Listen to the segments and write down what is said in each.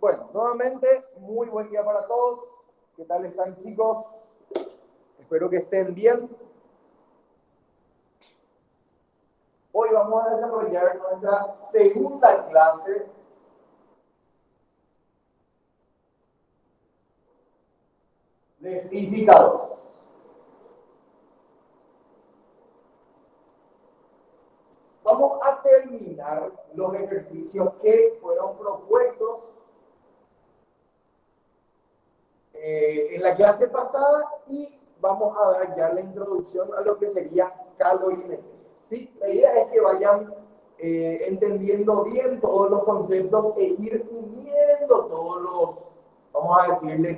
Bueno, nuevamente, muy buen día para todos. ¿Qué tal están, chicos? Espero que estén bien. Hoy vamos a desarrollar nuestra segunda clase de Física 2. Vamos a terminar los ejercicios que fueron propuestos en la clase pasada y vamos a dar ya la introducción a lo que sería calorimetría. ¿Sí? La idea es que vayan entendiendo bien todos los conceptos e ir uniendo todos los, vamos a decirle,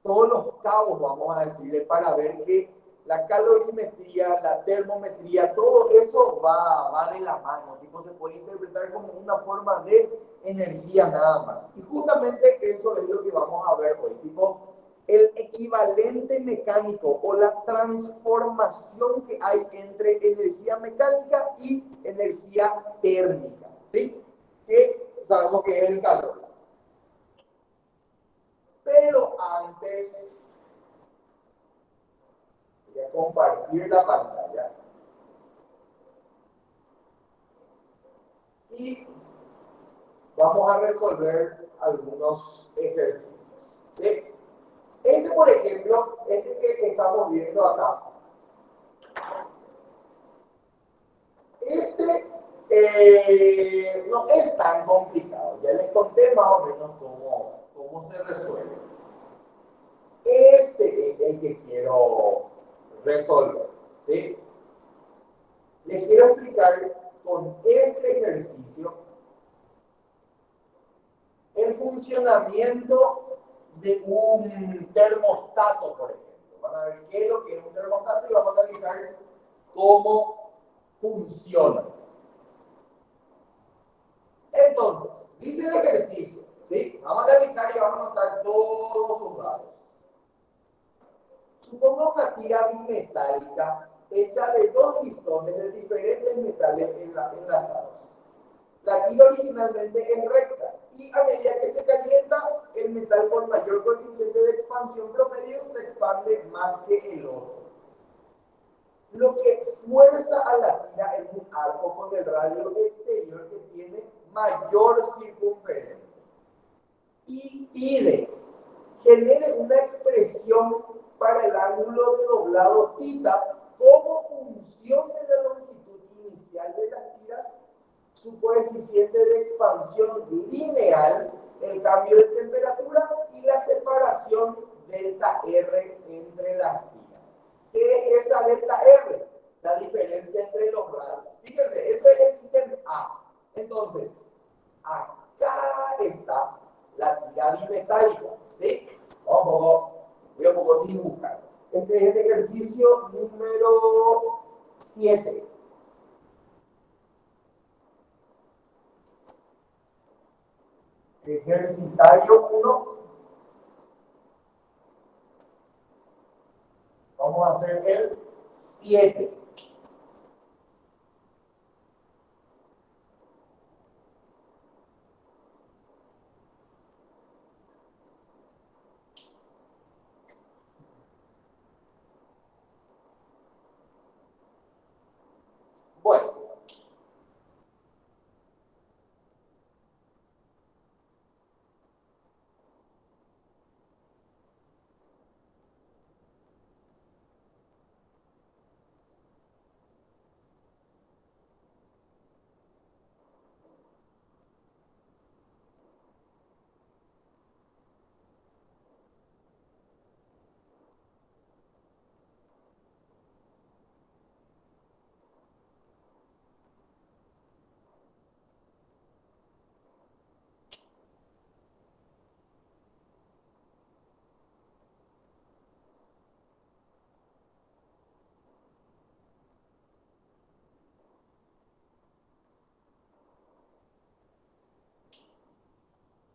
todos los cabos, vamos a decirle, para ver que la calorimetría, la termometría, todo eso va de la mano, tipo, se puede interpretar como una forma de energía nada más. Y justamente eso es lo que vamos a ver hoy, tipo, el equivalente mecánico o la transformación que hay entre energía mecánica y energía térmica, ¿sí? Que sabemos que es el calor. Pero antes voy a compartir la pantalla y vamos a resolver algunos ejercicios. ¿Sí? Este, por ejemplo, este que estamos viendo acá, este no es tan complicado. Ya les conté más o menos cómo se resuelve. Este es el que quiero resolver. ¿Sí? Les quiero explicar con este ejercicio el funcionamiento de un termostato, por ejemplo. Van a ver qué es lo que es un termostato y vamos a analizar cómo funciona. Entonces, dice el ejercicio, ¿sí? Vamos a analizar y vamos a anotar todos sus datos. Suponga una tira bimetálica hecha de dos pistones de diferentes metales enlazados. La tira originalmente es recta y a medida que se calienta, el metal con mayor coeficiente de expansión promedio se expande más que el otro. Lo que fuerza a la tira en un arco con el radio exterior que tiene mayor circunferencia. Y pide, genere una expresión para el ángulo de doblado θ como función de la longitud inicial de las tiras, su coeficiente de expansión lineal, el cambio de temperatura y la separación delta R entre las tiras. ¿Qué es esa delta R? La diferencia entre los radios. Fíjense, ese es el ítem A. Entonces, acá está la tira bimetálica. ¿Sí? Voy a poco dibujar. Este es el ejercicio número 7. Ejercitario 1. Vamos a hacer el 7. Bueno,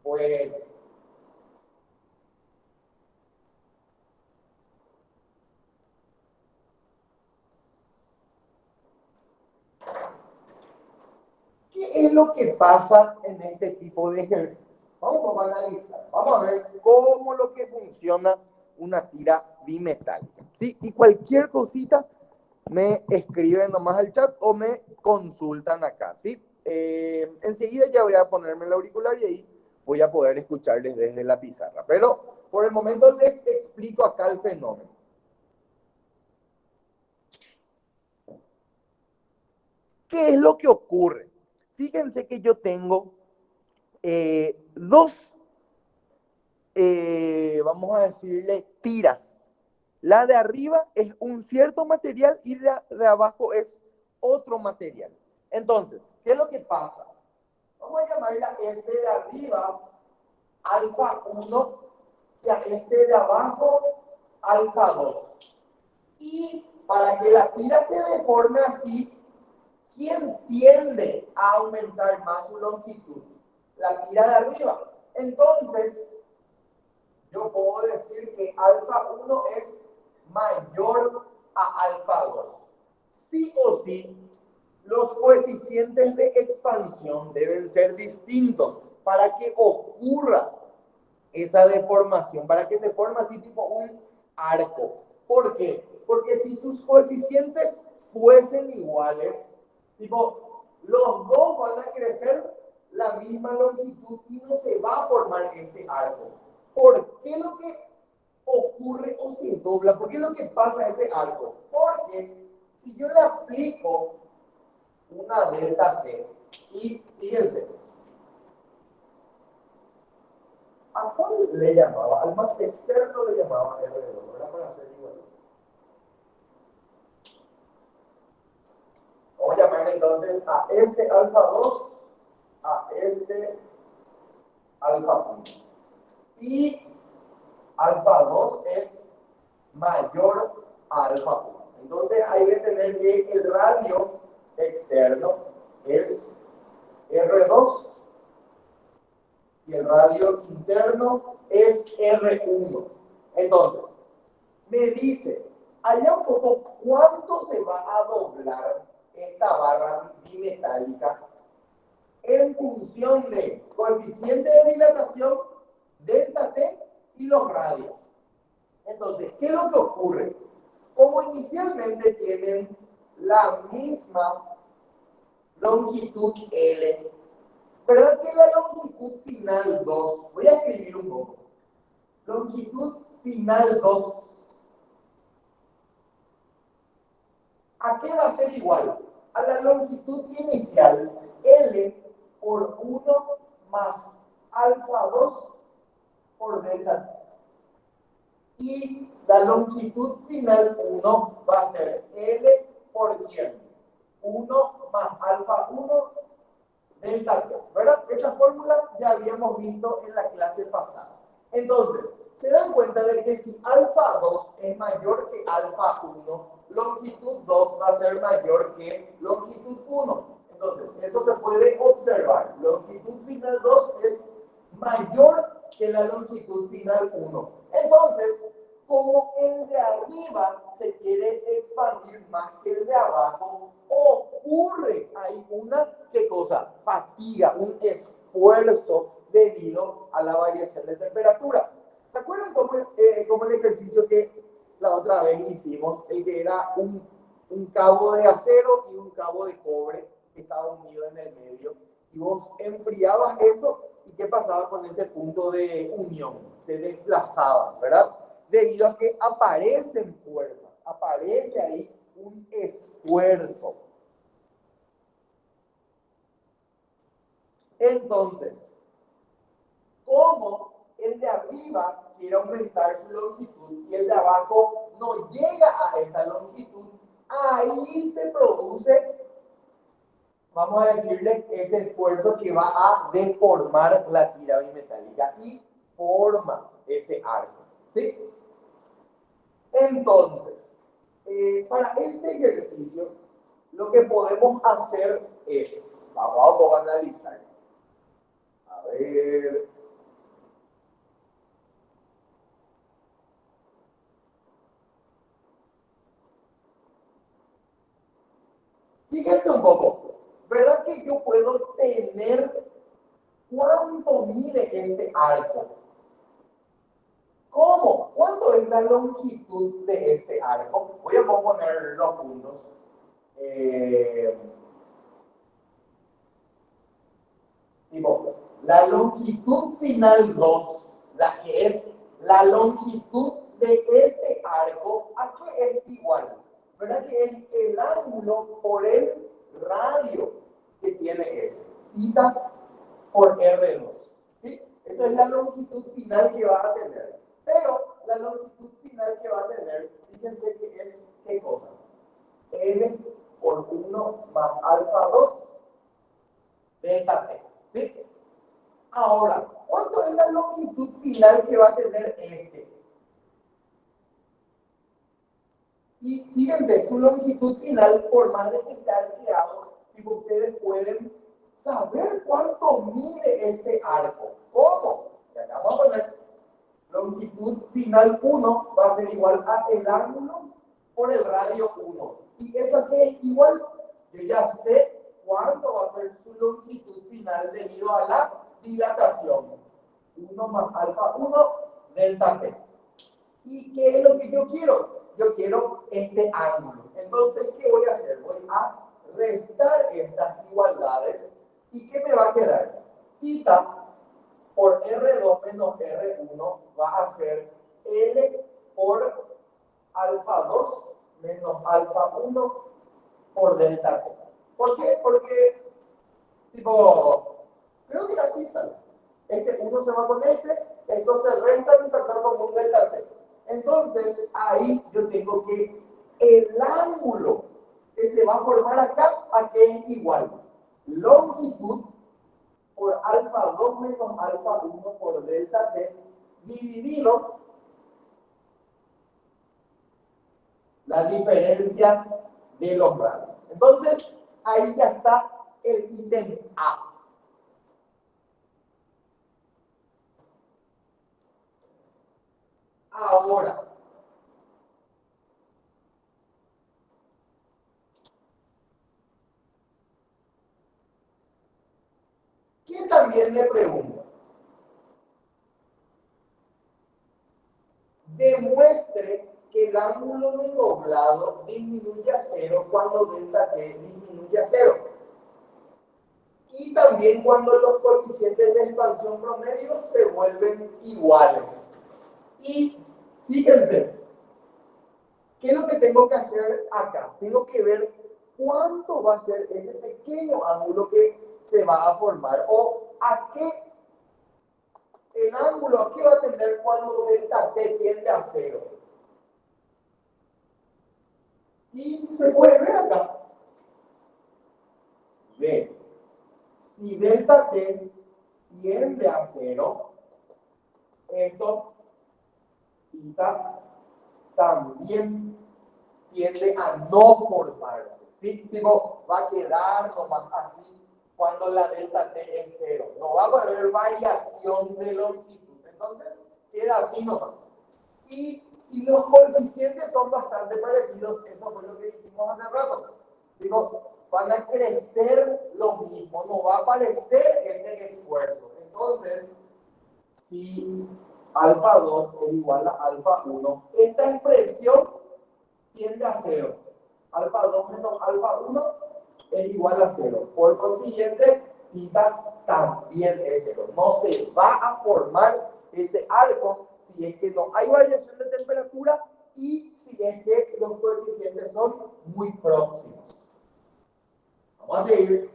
bueno. ¿Qué es lo que pasa en este tipo de ejercicio? Vamos a analizar, vamos a ver cómo lo que funciona una tira bimetálica, ¿sí? Y cualquier cosita me escriben nomás al chat o me consultan acá, ¿sí? Enseguida ya voy a ponerme el auricular y ahí voy a poder escucharles desde la pizarra. Pero por el momento les explico acá el fenómeno. ¿Qué es lo que ocurre? Fíjense que yo tengo dos, vamos a decirle, tiras. La de arriba es un cierto material y la de abajo es otro material. Entonces, ¿qué es lo que pasa? Vamos a llamarla este de arriba alfa 1 y a este de abajo alfa 2. Y para que la tira se deforme así, ¿quién tiende a aumentar más su longitud? La tira de arriba. Entonces, yo puedo decir que alfa 1 es mayor a alfa 2. Sí o sí, los coeficientes de expansión deben ser distintos para que ocurra esa deformación, para que se forme así tipo un arco. ¿Por qué? Porque si sus coeficientes fuesen iguales, tipo, los dos van a crecer la misma longitud y no se va a formar este arco. ¿Por qué lo que ocurre o se dobla? ¿Por qué lo que pasa a ese arco? Porque si yo le aplico una delta T y fíjense, ¿a cuál le llamaba? Al más externo le llamaba R2, ¿verdad? Para hacer igual. Vamos a llamar entonces a este alfa 2, a este alfa 1. Y alfa 2 es mayor a alfa 1. Entonces hay que tener que el radio externo es R2 y el radio interno es R1. Entonces, me dice, allá un poco, ¿cuánto se va a doblar esta barra bimetálica en función de coeficiente de dilatación, delta T y los radios? Entonces, ¿qué es lo que ocurre? Como inicialmente tienen la misma longitud L, ¿verdad que la longitud final 2? Voy a escribir un poco. Longitud final 2. ¿A qué va a ser igual? A la longitud inicial, L por 1 más alfa 2 por delta T. Y la longitud final 1 va a ser L por quién? 1 más alfa 1 delta T, ¿verdad? Esa fórmula ya habíamos visto en la clase pasada. Entonces, se dan cuenta de que si alfa 2 es mayor que alfa 1, longitud 2 va a ser mayor que longitud 1. Entonces, eso se puede observar. Longitud final 2 es mayor que la longitud final 1. Entonces, como el de arriba se quiere expandir más que el de abajo, ocurre ahí una, ¿qué cosa? Fatiga, un esfuerzo debido a la variación de temperatura. ¿Se acuerdan cómo el ejercicio que la otra vez hicimos, el que era un cabo de acero y un cabo de cobre que estaba unido en el medio? Y vos enfriabas eso, ¿y qué pasaba con ese punto de unión? Se desplazaba, ¿verdad? Debido a que aparecen fuerzas, aparece ahí un esfuerzo. Entonces, como el de arriba quiere aumentar su longitud y el de abajo no llega a esa longitud, ahí se produce, vamos a decirle, ese esfuerzo que va a deformar la tira bimetálica y forma ese arco, ¿sí? Entonces, para este ejercicio, lo que podemos hacer es, vamos a analizar. A ver. Fíjense un poco, ¿verdad que yo puedo obtener cuánto mide este arco. ¿Cómo? ¿Cuánto es la longitud de este arco? Voy a poner los puntos. La longitud final 2, la que es la longitud de este arco, ¿a qué es igual? ¿Verdad que es el ángulo por el radio que tiene ese? Theta por R2. ¿Sí? Esa es la longitud final que va a tener. Pero la longitud final que va a tener, fíjense que es, ¿qué cosa? L por 1 más alfa 2 delta T. ¿Sí? Ahora, ¿cuánto es la longitud final que va a tener este? Y fíjense, su longitud final, por más de que esté arqueado, ustedes pueden saber cuánto mide este arco. ¿Cómo? Y acá vamos a poner longitud final 1 va a ser igual a el ángulo por el radio 1. ¿Y eso qué es igual? Yo ya sé cuánto va a ser su longitud final debido a la dilatación. 1 más alfa 1 delta T. ¿Y qué es lo que yo quiero? Yo quiero este ángulo. Entonces, ¿qué voy a hacer? Voy a restar estas igualdades. ¿Y qué me va a quedar? Theta por R2 menos R1 va a ser L por alfa 2 menos alfa 1 por delta T. ¿Por qué? Porque, creo que así sale. Este 1 se va con esto se resta y factor común delta T. Entonces, ahí yo tengo que el ángulo que se va a formar acá, ¿a qué es igual? Longitud por alfa 2 menos alfa 1 por delta T dividido la diferencia de los radios. Entonces, ahí ya está el ítem A. Ahora, ¿quién también me pregunta? Demuestre que el ángulo de doblado disminuye a 0 cuando delta T disminuye a 0. Y también cuando los coeficientes de expansión promedio se vuelven iguales. Y fíjense, ¿qué es lo que tengo que hacer acá? Tengo que ver cuánto va a ser ese pequeño ángulo que se va a formar o a qué el ángulo, a qué va a tender cuando delta T tiende a 0. Y se puede ver acá. Ve, si delta T tiende a 0, esto theta también tiende a no formarse. ¿Sí? Va a quedar nomás así cuando la delta T es 0. No va a haber variación de longitud. Entonces, queda así nomás. Y si los coeficientes son bastante parecidos, eso fue lo que dijimos hace rato. Van a crecer lo mismo, no va a aparecer ese esfuerzo. Entonces, si alfa 2 es igual a alfa 1, esta expresión tiende a 0. Alfa 2 menos alfa 1 es igual a 0. Por consiguiente, theta también es 0. No se va a formar ese arco si es que no hay variación de temperatura y si es que los coeficientes son muy próximos. Vamos a seguir.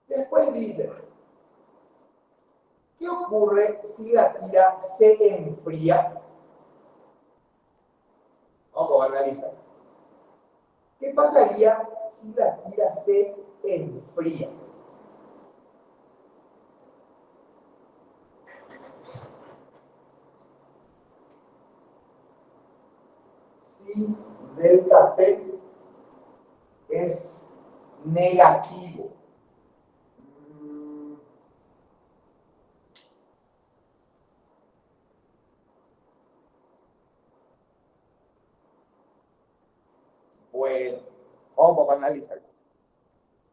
Después dice, ¿qué ocurre si la tira se enfría? Vamos a analizar. ¿Qué pasaría si la tira se enfría? Si delta T es negativo. Vamos un poco a analizar.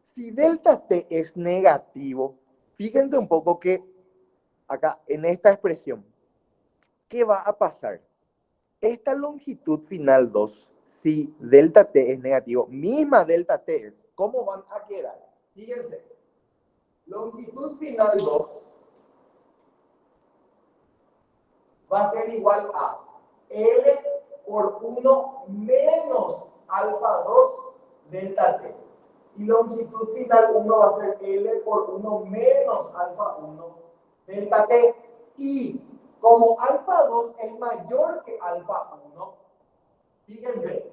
Si delta T es negativo, fíjense un poco que acá en esta expresión, ¿qué va a pasar? Esta longitud final 2, si delta T es negativo, misma delta T es, ¿cómo van a quedar? Fíjense, longitud final 2 va a ser igual a L por 1 menos alfa 2 delta T. Y longitud final 1 va a ser L por 1 menos alfa 1 delta T. Y como alfa 2 es mayor que alfa 1, fíjense,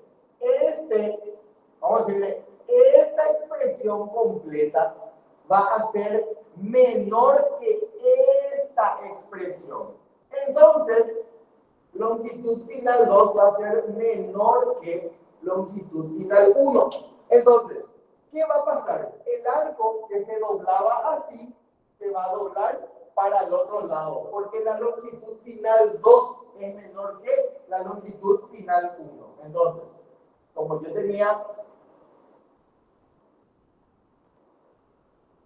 vamos a decirle, esta expresión completa va a ser menor que esta expresión. Entonces, longitud final 2 va a ser menor que longitud final 1. Entonces, ¿qué va a pasar? El arco que se doblaba así, se va a doblar para el otro lado, porque la longitud final 2 es menor que la longitud final 1. Entonces, como yo tenía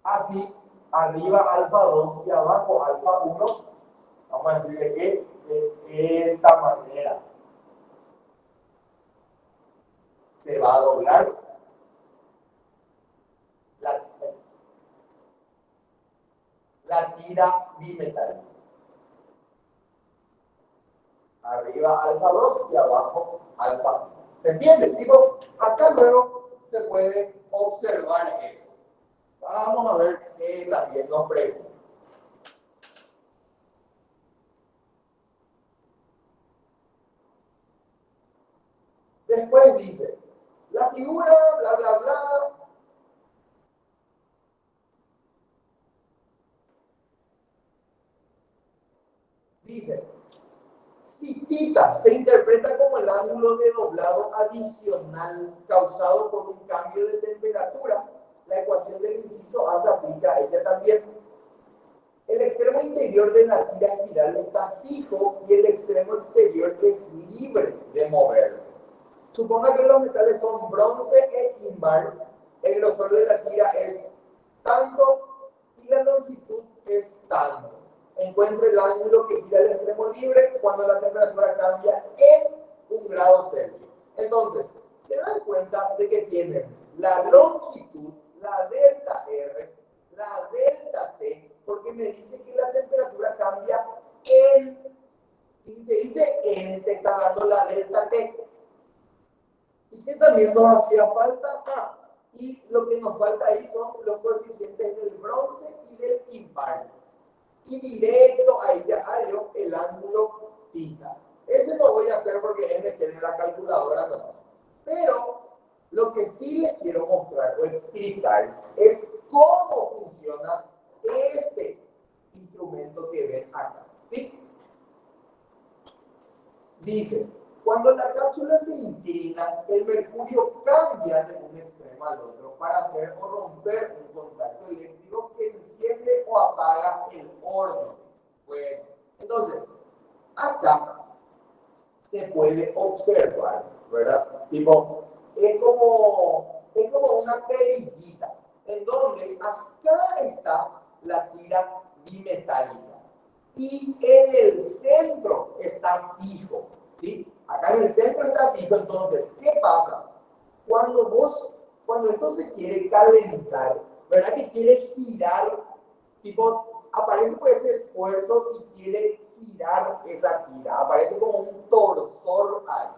así, arriba alfa 2 y abajo alfa 1, vamos a decirle que de esta manera se va a doblar la tira bimetálica. Arriba alfa 2 y abajo alfa 1. ¿Se entiende? Tipo, acá luego se puede observar eso. Vamos a ver qué también nos pregunta. Después dice, la figura, bla, bla, bla. Dice, si θ se interpreta como el ángulo de doblado adicional causado por un cambio de temperatura, la ecuación del inciso A se aplica a ella también. El extremo interior de la tira espiral está fijo y el extremo exterior es libre de moverse. Suponga que los metales son bronce e ímbar, el grosor de la tira es tanto y la longitud es tanto. Encuentre el ángulo que gira el extremo libre cuando la temperatura cambia en 1 grado Celsius. Entonces, se dan cuenta de que tienen la longitud, la delta R, la delta T, porque me dice que la temperatura cambia en, y si te dice en, te está dando la delta T. Y que también nos hacía falta A. Y lo que nos falta ahí son los coeficientes del bronce y del ímpar. Y directo ahí ya hallo el ángulo θ. Ese lo voy a hacer porque es meter en la calculadora nomás. Pero lo que sí les quiero mostrar o explicar es cómo funciona este instrumento que ven acá. ¿Sí? Dice, cuando la cápsula se inclina, el mercurio cambia de un extremo al otro para hacer o romper un contacto eléctrico que enciende o apaga el horno. Bueno, entonces, acá se puede observar, ¿verdad? Tipo, es como una perillita, en donde acá está la tira bimetálica. Y en el centro está fijo, ¿sí? Acá en el centro está fijo, entonces, ¿qué pasa? Cuando esto se quiere calentar, ¿verdad? Que quiere girar, tipo, aparece pues ese esfuerzo y quiere girar esa tira, aparece como un torsor ahí.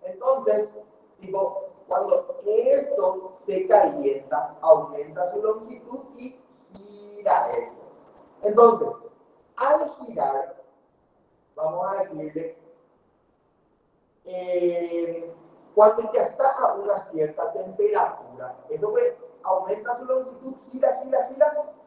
Entonces, tipo, cuando esto se calienta, aumenta su longitud y gira esto. Entonces, al girar, vamos a decirle, cuando ya está a una cierta temperatura, esto pues aumenta su longitud, gira,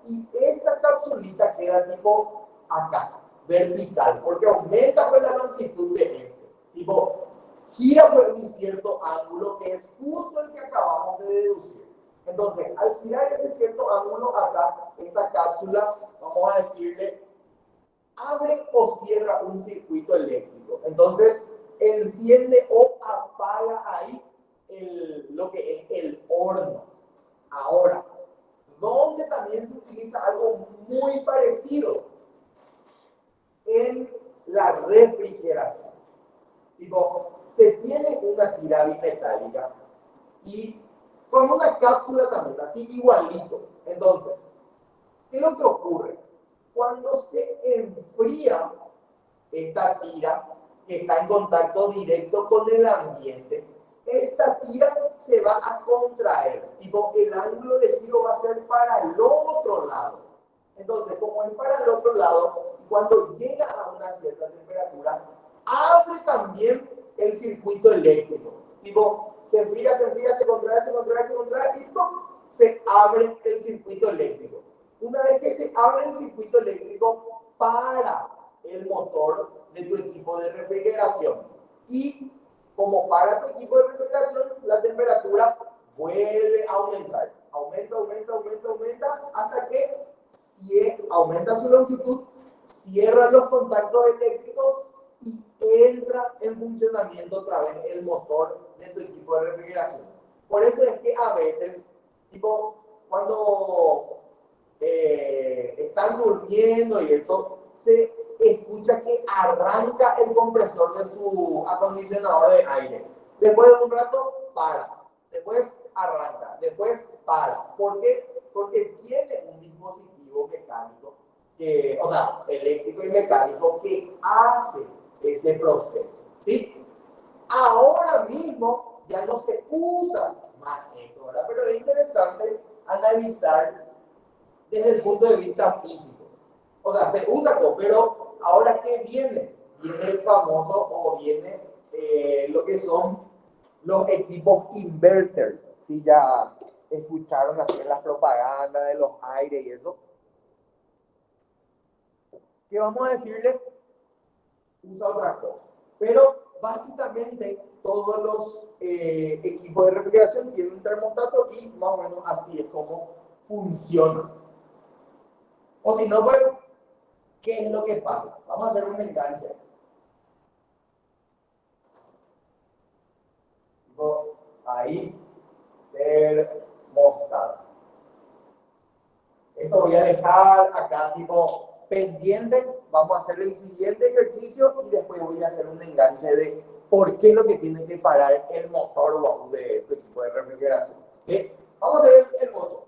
y esta capsulita queda tipo acá, vertical, porque aumenta pues la longitud de este. Tipo, gira pues un cierto ángulo que es justo el que acabamos de deducir. Entonces, al girar ese cierto ángulo acá, esta cápsula, vamos a decirle, abre o cierra un circuito eléctrico. Entonces, enciende o apaga ahí lo que es el horno. Ahora, donde también se utiliza algo muy parecido en la refrigeración. Tipo, se tiene una tira bimetálica y con una cápsula también, así igualito. Entonces, ¿qué es lo que ocurre? Cuando se enfría esta tira, que está en contacto directo con el ambiente, esta tira se va a contraer. Tipo, el ángulo de giro va a ser para el otro lado. Entonces, como es para el otro lado, cuando llega a una cierta temperatura, abre también el circuito eléctrico. Tipo, se enfría, se contrae, y ¡pum! Se abre el circuito eléctrico. Una vez que se abre el circuito eléctrico, para el motor de tu equipo de refrigeración. Y como para tu equipo de refrigeración, la temperatura vuelve a aumentar. Aumenta, hasta que aumenta su longitud, cierra los contactos eléctricos y entra en funcionamiento otra vez el motor de tu equipo de refrigeración. Por eso es que a veces, tipo, cuando están durmiendo y eso, se escucha que arranca el compresor de su acondicionador de aire. Después de un rato, para. Después arranca. Después para. ¿Por qué? Porque tiene un dispositivo mecánico, o sea, eléctrico y mecánico, que hace ese proceso. ¿Sí? Ahora mismo ya no se usa más esto, ¿verdad? Pero es interesante analizar desde el punto de vista físico. O sea, se usa, pero ahora ¿qué viene? Viene el famoso, o viene lo que son los equipos inverter. Si ya escucharon hacer las propagandas de los aires y eso. ¿Qué vamos a decirle? Usa otra cosa. Pero básicamente todos los equipos de refrigeración tienen un termostato y más o menos así es como funciona. O si no, pues, ¿qué es lo que pasa? Vamos a hacer un enganche. Ahí, termostato. Esto voy a dejar acá tipo pendiente. Vamos a hacer el siguiente ejercicio y después voy a hacer un enganche de por qué es lo que tiene que parar el motor de tu equipo de refrigeración. ¿Sí? Vamos a hacer el 8.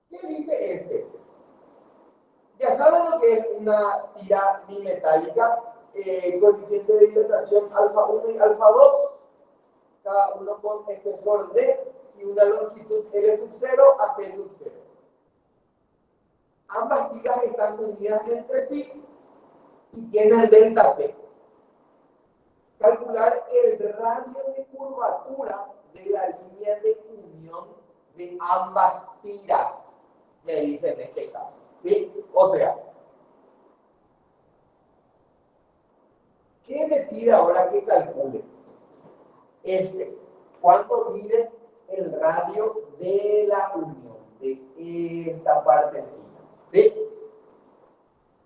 ¿Qué dice este? Ya saben lo que es una tira bimetálica, coeficiente de dilatación alfa 1 y alfa 2, cada uno con espesor D y una longitud L sub 0 a T sub 0. Ambas tiras están unidas entre sí y tienen delta P. Calcular el radio de curvatura de la línea de unión de ambas tiras, me dice en este caso. ¿Sí? O sea, ¿qué me pide ahora que calcule? ¿Cuánto mide el radio de la unión de esta partecita? ¿Sí?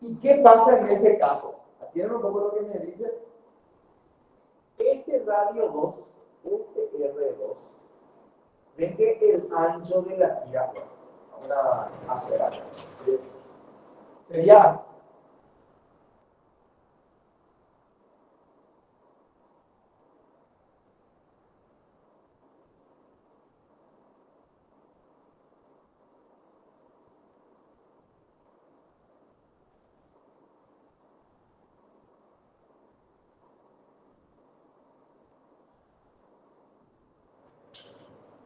¿Y qué pasa en ese caso? ¿Atienden un poco lo que me dice? Este radio 2, este R2, ven que el ancho de la tira, vamos a hacer acá, sería así.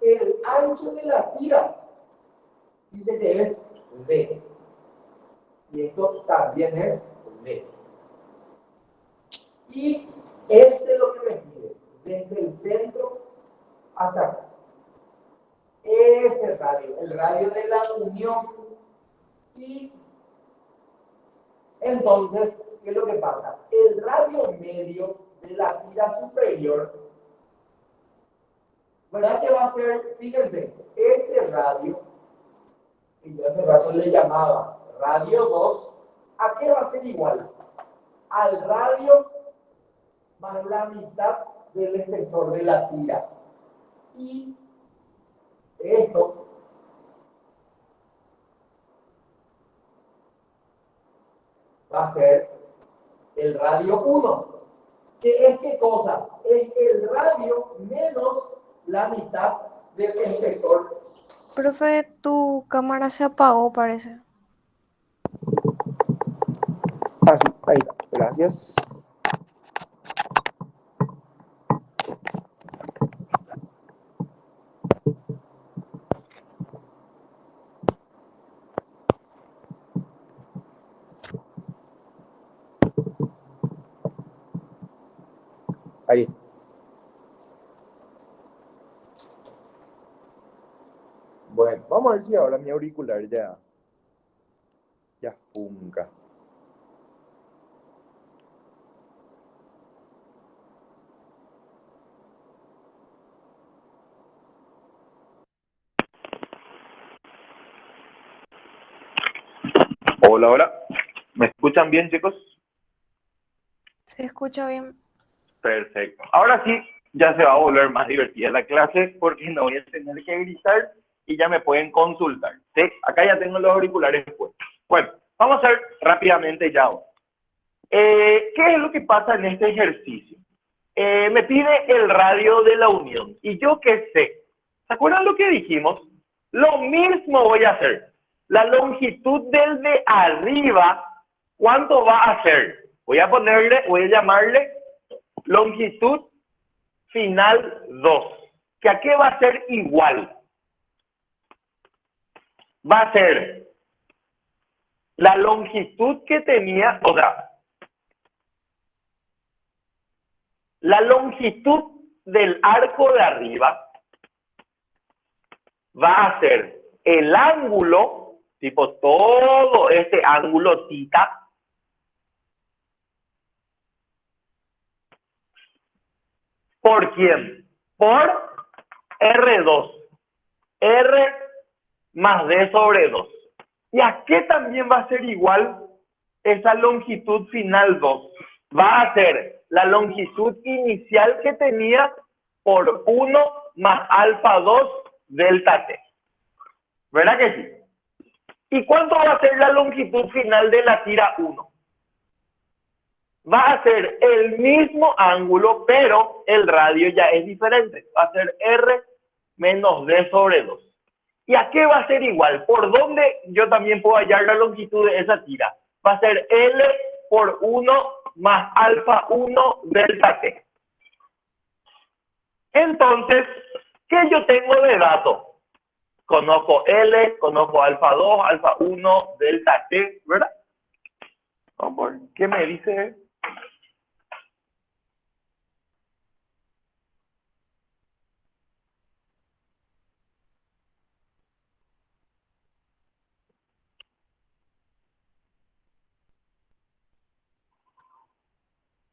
El ancho de la tira dice que es V. Y esto también es V. Y este es lo que me pide, desde el centro hasta acá. Ese radio, el radio de la unión. Y entonces, ¿qué es lo que pasa? El radio medio de la tira superior, ¿verdad que va a ser? Fíjense, este radio y yo hace rato le llamaba radio 2, ¿a qué va a ser igual? Al radio más la mitad del espesor de la tira. Y esto va a ser el radio 1. ¿Qué es qué cosa? Es el radio menos la mitad del espesor. Profe, tu cámara se apagó, parece. Ah, sí, ahí está. Gracias. Ahí. Bueno, vamos a ver si ahora mi auricular ya funca. Hola, hola. ¿Me escuchan bien, chicos? Se escucha bien. Perfecto. Ahora sí, ya se va a volver más divertida la clase porque no voy a tener que gritar y ya me pueden consultar. ¿Sí? Acá ya tengo los auriculares puestos. Bueno, vamos a ver rápidamente ya. ¿Qué es lo que pasa en este ejercicio? Me pide el radio de la unión. ¿Y yo qué sé? ¿Se acuerdan lo que dijimos? Lo mismo voy a hacer. La longitud del de arriba, ¿cuánto va a ser? Voy a llamarle longitud final 2. ¿Que a qué va a ser igual? Va a ser la longitud que tenía, o sea, la longitud del arco de arriba va a ser el ángulo, tipo todo este ángulo tita, ¿por quién? Por R2. R más D sobre 2. ¿Y a qué también va a ser igual esa longitud final 2? Va a ser la longitud inicial que tenía por 1 más alfa 2 delta T. ¿Verdad que sí? ¿Y cuánto va a ser la longitud final de la tira 1? Va a ser el mismo ángulo, pero el radio ya es diferente. Va a ser R menos D sobre 2. ¿Y a qué va a ser igual? ¿Por dónde yo también puedo hallar la longitud de esa tira? Va a ser L por 1 más alfa 1 delta T. Entonces, ¿qué yo tengo de dato? Conozco L, conozco alfa 2, alfa 1, delta T, ¿verdad? ¿Qué me dice?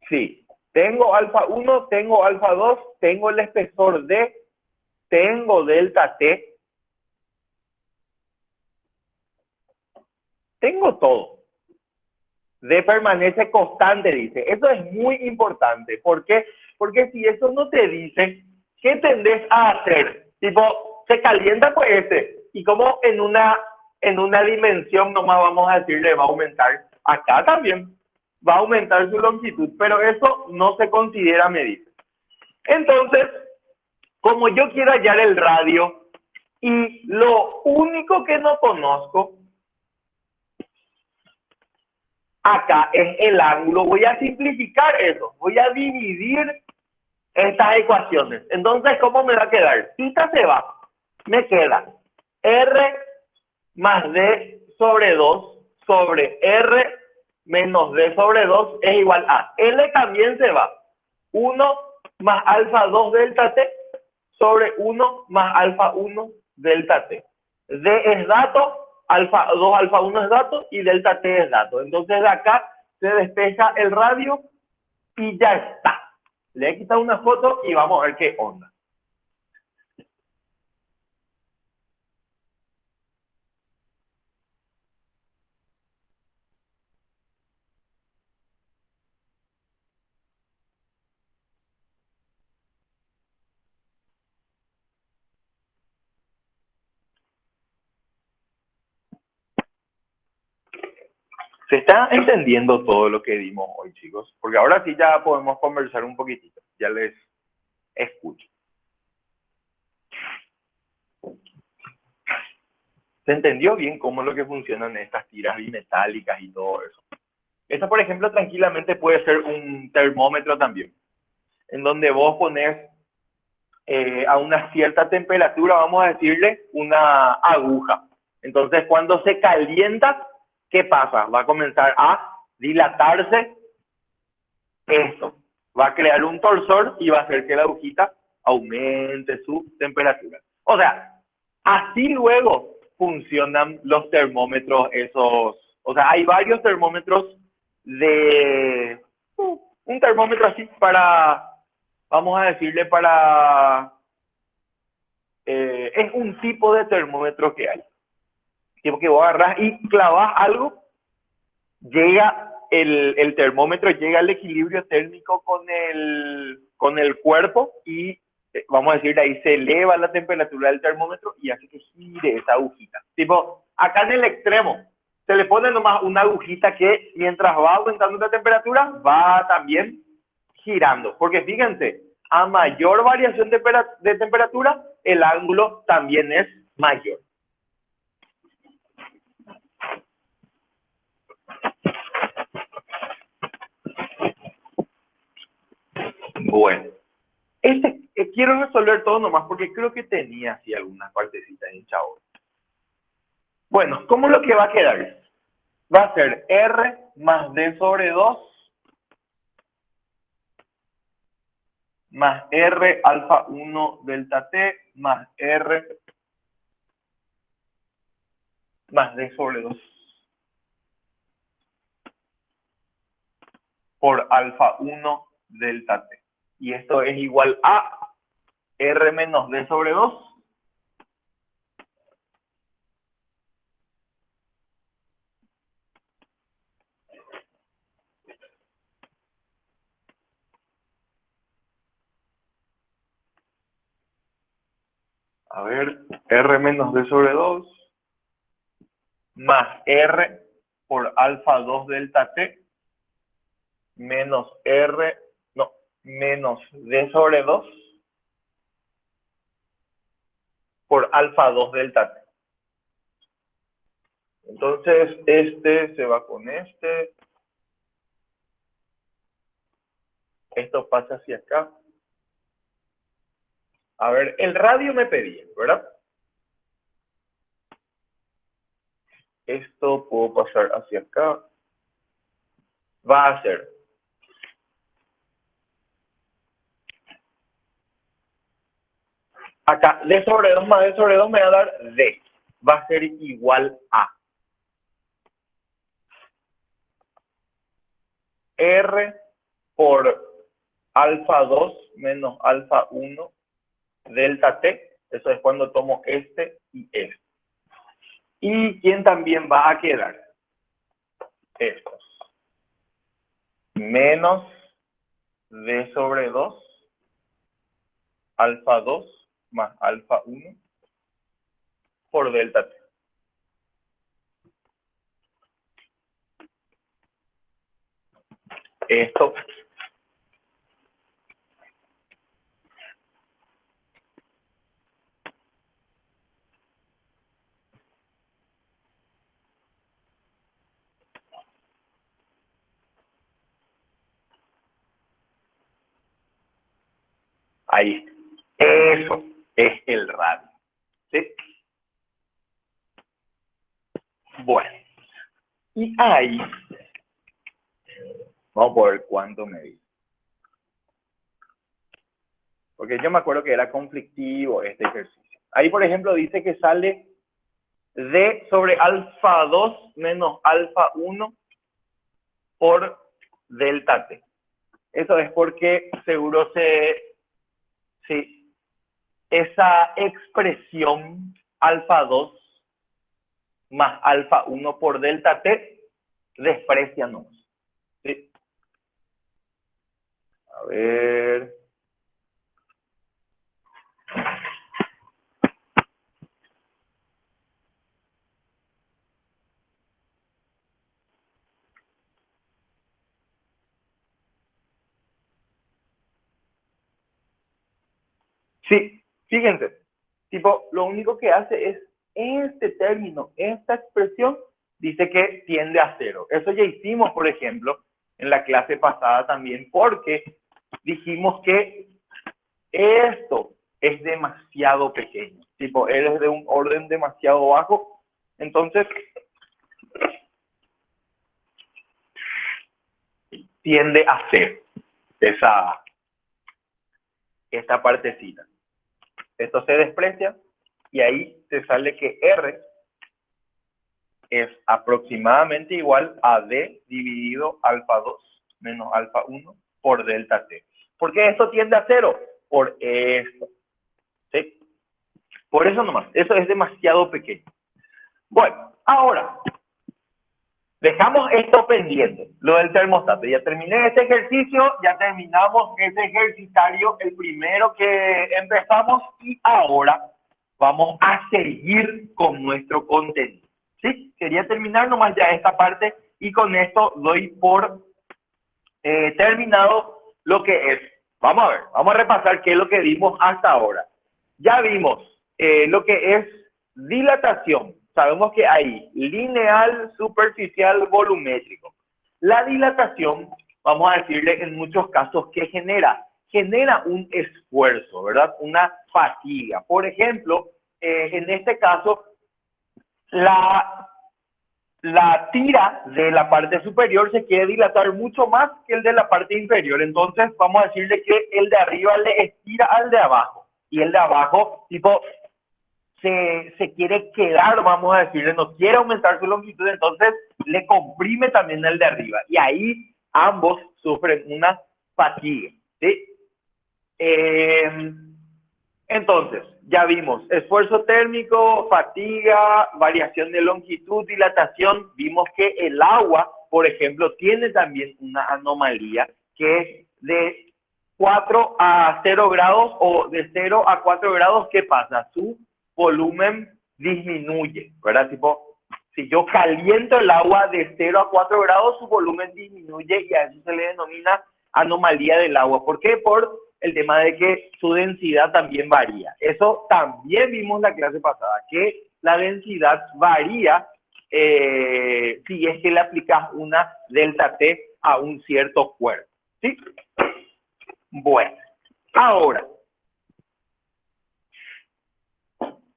Sí, tengo alfa 1, tengo alfa 2, tengo el espesor D, tengo delta T, tengo todo. D permanece constante, dice. Eso es muy importante. ¿Por qué? Porque si eso no te dice, ¿qué tendés a hacer? Tipo, se calienta pues y como en una dimensión nomás vamos a decirle va a aumentar, acá también va a aumentar su longitud, pero eso no se considera medir. Entonces, como yo quiero hallar el radio y lo único que no conozco acá es el ángulo, voy a simplificar eso, voy a dividir estas ecuaciones. Entonces, ¿cómo me va a quedar? Tita se va, me queda R más D sobre 2 sobre R menos D sobre 2 es igual a L también se va, 1 más alfa 2 delta T sobre 1 más alfa 1 delta T. D es dato, alfa 2 alfa 1 es dato y delta T es dato. Entonces de acá se despeja el radio y ya está. Le he quitado una foto y vamos a ver qué onda. ¿Se está entendiendo todo lo que dimos hoy, chicos? Porque ahora sí ya podemos conversar un poquitito. Ya les escucho. ¿Se entendió bien cómo es lo que funcionan estas tiras bimetálicas y todo eso? Esta, por ejemplo, tranquilamente puede ser un termómetro también, en donde vos pones a una cierta temperatura, vamos a decirle, una aguja. Entonces, cuando se calienta, ¿qué pasa? Va a comenzar a dilatarse esto. Va a crear un torsor y va a hacer que la agujita aumente su temperatura. O sea, así luego funcionan los termómetros esos. O sea, hay varios termómetros de... un termómetro así para, vamos a decirle, para... es un tipo de termómetro que hay. Tipo que vos agarrás y clavas algo, llega el termómetro, llega al equilibrio térmico con el cuerpo y, vamos a decir, de ahí se eleva la temperatura del termómetro y hace que gire esa agujita. Tipo, acá en el extremo, se le pone nomás una agujita que mientras va aumentando la temperatura, va también girando. Porque fíjense, a mayor variación de temperatura, el ángulo también es mayor. Bueno, quiero resolver todo nomás porque creo que tenía así algunas partecitas en chavo. Bueno, ¿cómo es lo que va a quedar? Va a ser R más D sobre 2 más R alfa 1 delta T más R más D sobre 2 por alfa 1 delta T. Y esto es igual a R menos D sobre 2 a ver, R menos D sobre 2 más R por alfa 2 delta T menos menos D sobre 2 por alfa 2 delta T. Entonces, este se va con este. Esto pasa hacia acá. A ver, el radio me pedía, ¿verdad? Esto puedo pasar hacia acá. Va a ser acá, D sobre 2 más D sobre 2 me va a dar D. Va a ser igual a R por alfa 2 menos alfa 1 delta T. Eso es cuando tomo este y este. ¿Y quién también va a quedar? Estos. Menos D sobre 2 alfa 2 más alfa 1 por delta T. Esto ahí. Eso es el radio. ¿Sí? Bueno. Y ahí, vamos a ver cuánto me dice. Porque yo me acuerdo que era conflictivo este ejercicio. Ahí, por ejemplo, dice que sale D sobre alfa 2 menos alfa 1 por delta T. Eso es porque seguro sí, esa expresión alfa 2 más alfa 1 por delta T desprecianos. ¿Sí? A ver. Sí, fíjense, tipo, lo único que hace es este término, esta expresión, dice que tiende a cero. Eso ya hicimos, por ejemplo, en la clase pasada también, porque dijimos que esto es demasiado pequeño. Tipo, eres de un orden demasiado bajo, entonces tiende a cero esta partecita. Esto se desprecia y ahí te sale que R es aproximadamente igual a D dividido alfa 2 menos alfa 1 por delta T. ¿Por qué esto tiende a cero? Por esto. ¿Sí? Por eso nomás. Eso es demasiado pequeño. Bueno, ahora, dejamos esto pendiente, lo del termostato. Ya terminé este ejercicio, ya terminamos este ejercitario, el primero que empezamos, y ahora vamos a seguir con nuestro contenido. ¿Sí? Quería terminar nomás ya esta parte y con esto doy por terminado lo que es. Vamos a ver, vamos a repasar qué es lo que vimos hasta ahora. Ya vimos lo que es dilatación. Sabemos que hay lineal, superficial, volumétrico. La dilatación, vamos a decirle en muchos casos que genera un esfuerzo, ¿verdad? Una fatiga. Por ejemplo, en este caso, la tira de la parte superior se quiere dilatar mucho más que el de la parte inferior. Entonces, vamos a decirle que el de arriba le estira al de abajo. Y el de abajo, tipo, se quiere quedar, vamos a decirle, no quiere aumentar su longitud, entonces le comprime también el de arriba. Y ahí ambos sufren una fatiga. ¿Sí? Entonces, ya vimos esfuerzo térmico, fatiga, variación de longitud, dilatación. Vimos que el agua, por ejemplo, tiene también una anomalía que es de 4 a 0 grados o de 0 a 4 grados. ¿Qué pasa? Su volumen disminuye, ¿verdad? Tipo, si yo caliento el agua de 0 a 4 grados, su volumen disminuye y a eso se le denomina anomalía del agua. ¿Por qué? Por el tema de que su densidad también varía. Eso también vimos la clase pasada, que la densidad varía si es que le aplicas una delta T a un cierto cuerpo. ¿Sí? Bueno, ahora,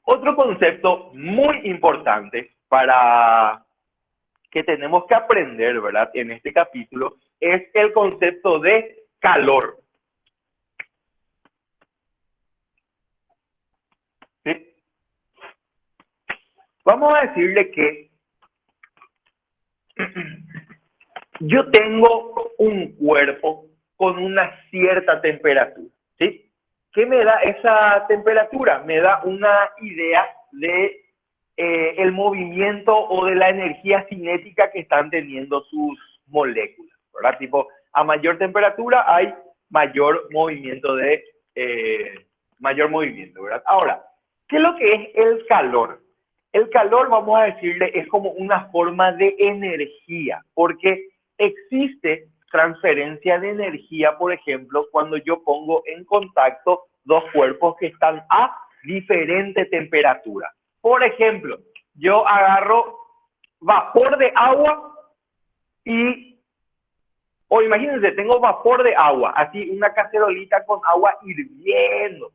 otro concepto muy importante para que tenemos que aprender, ¿verdad? En este capítulo es el concepto de calor. ¿Sí? Vamos a decirle que yo tengo un cuerpo con una cierta temperatura, ¿sí? ¿Qué me da esa temperatura? Me da una idea de el movimiento o de la energía cinética que están teniendo sus moléculas, ¿verdad? Tipo, a mayor temperatura hay mayor movimiento ¿verdad? Ahora, ¿qué es lo que es el calor? El calor, vamos a decirle, es como una forma de energía, porque existe transferencia de energía, por ejemplo, cuando yo pongo en contacto dos cuerpos que están a diferente temperatura. Por ejemplo, yo agarro vapor de agua o imagínense, tengo vapor de agua, así una cacerolita con agua hirviendo.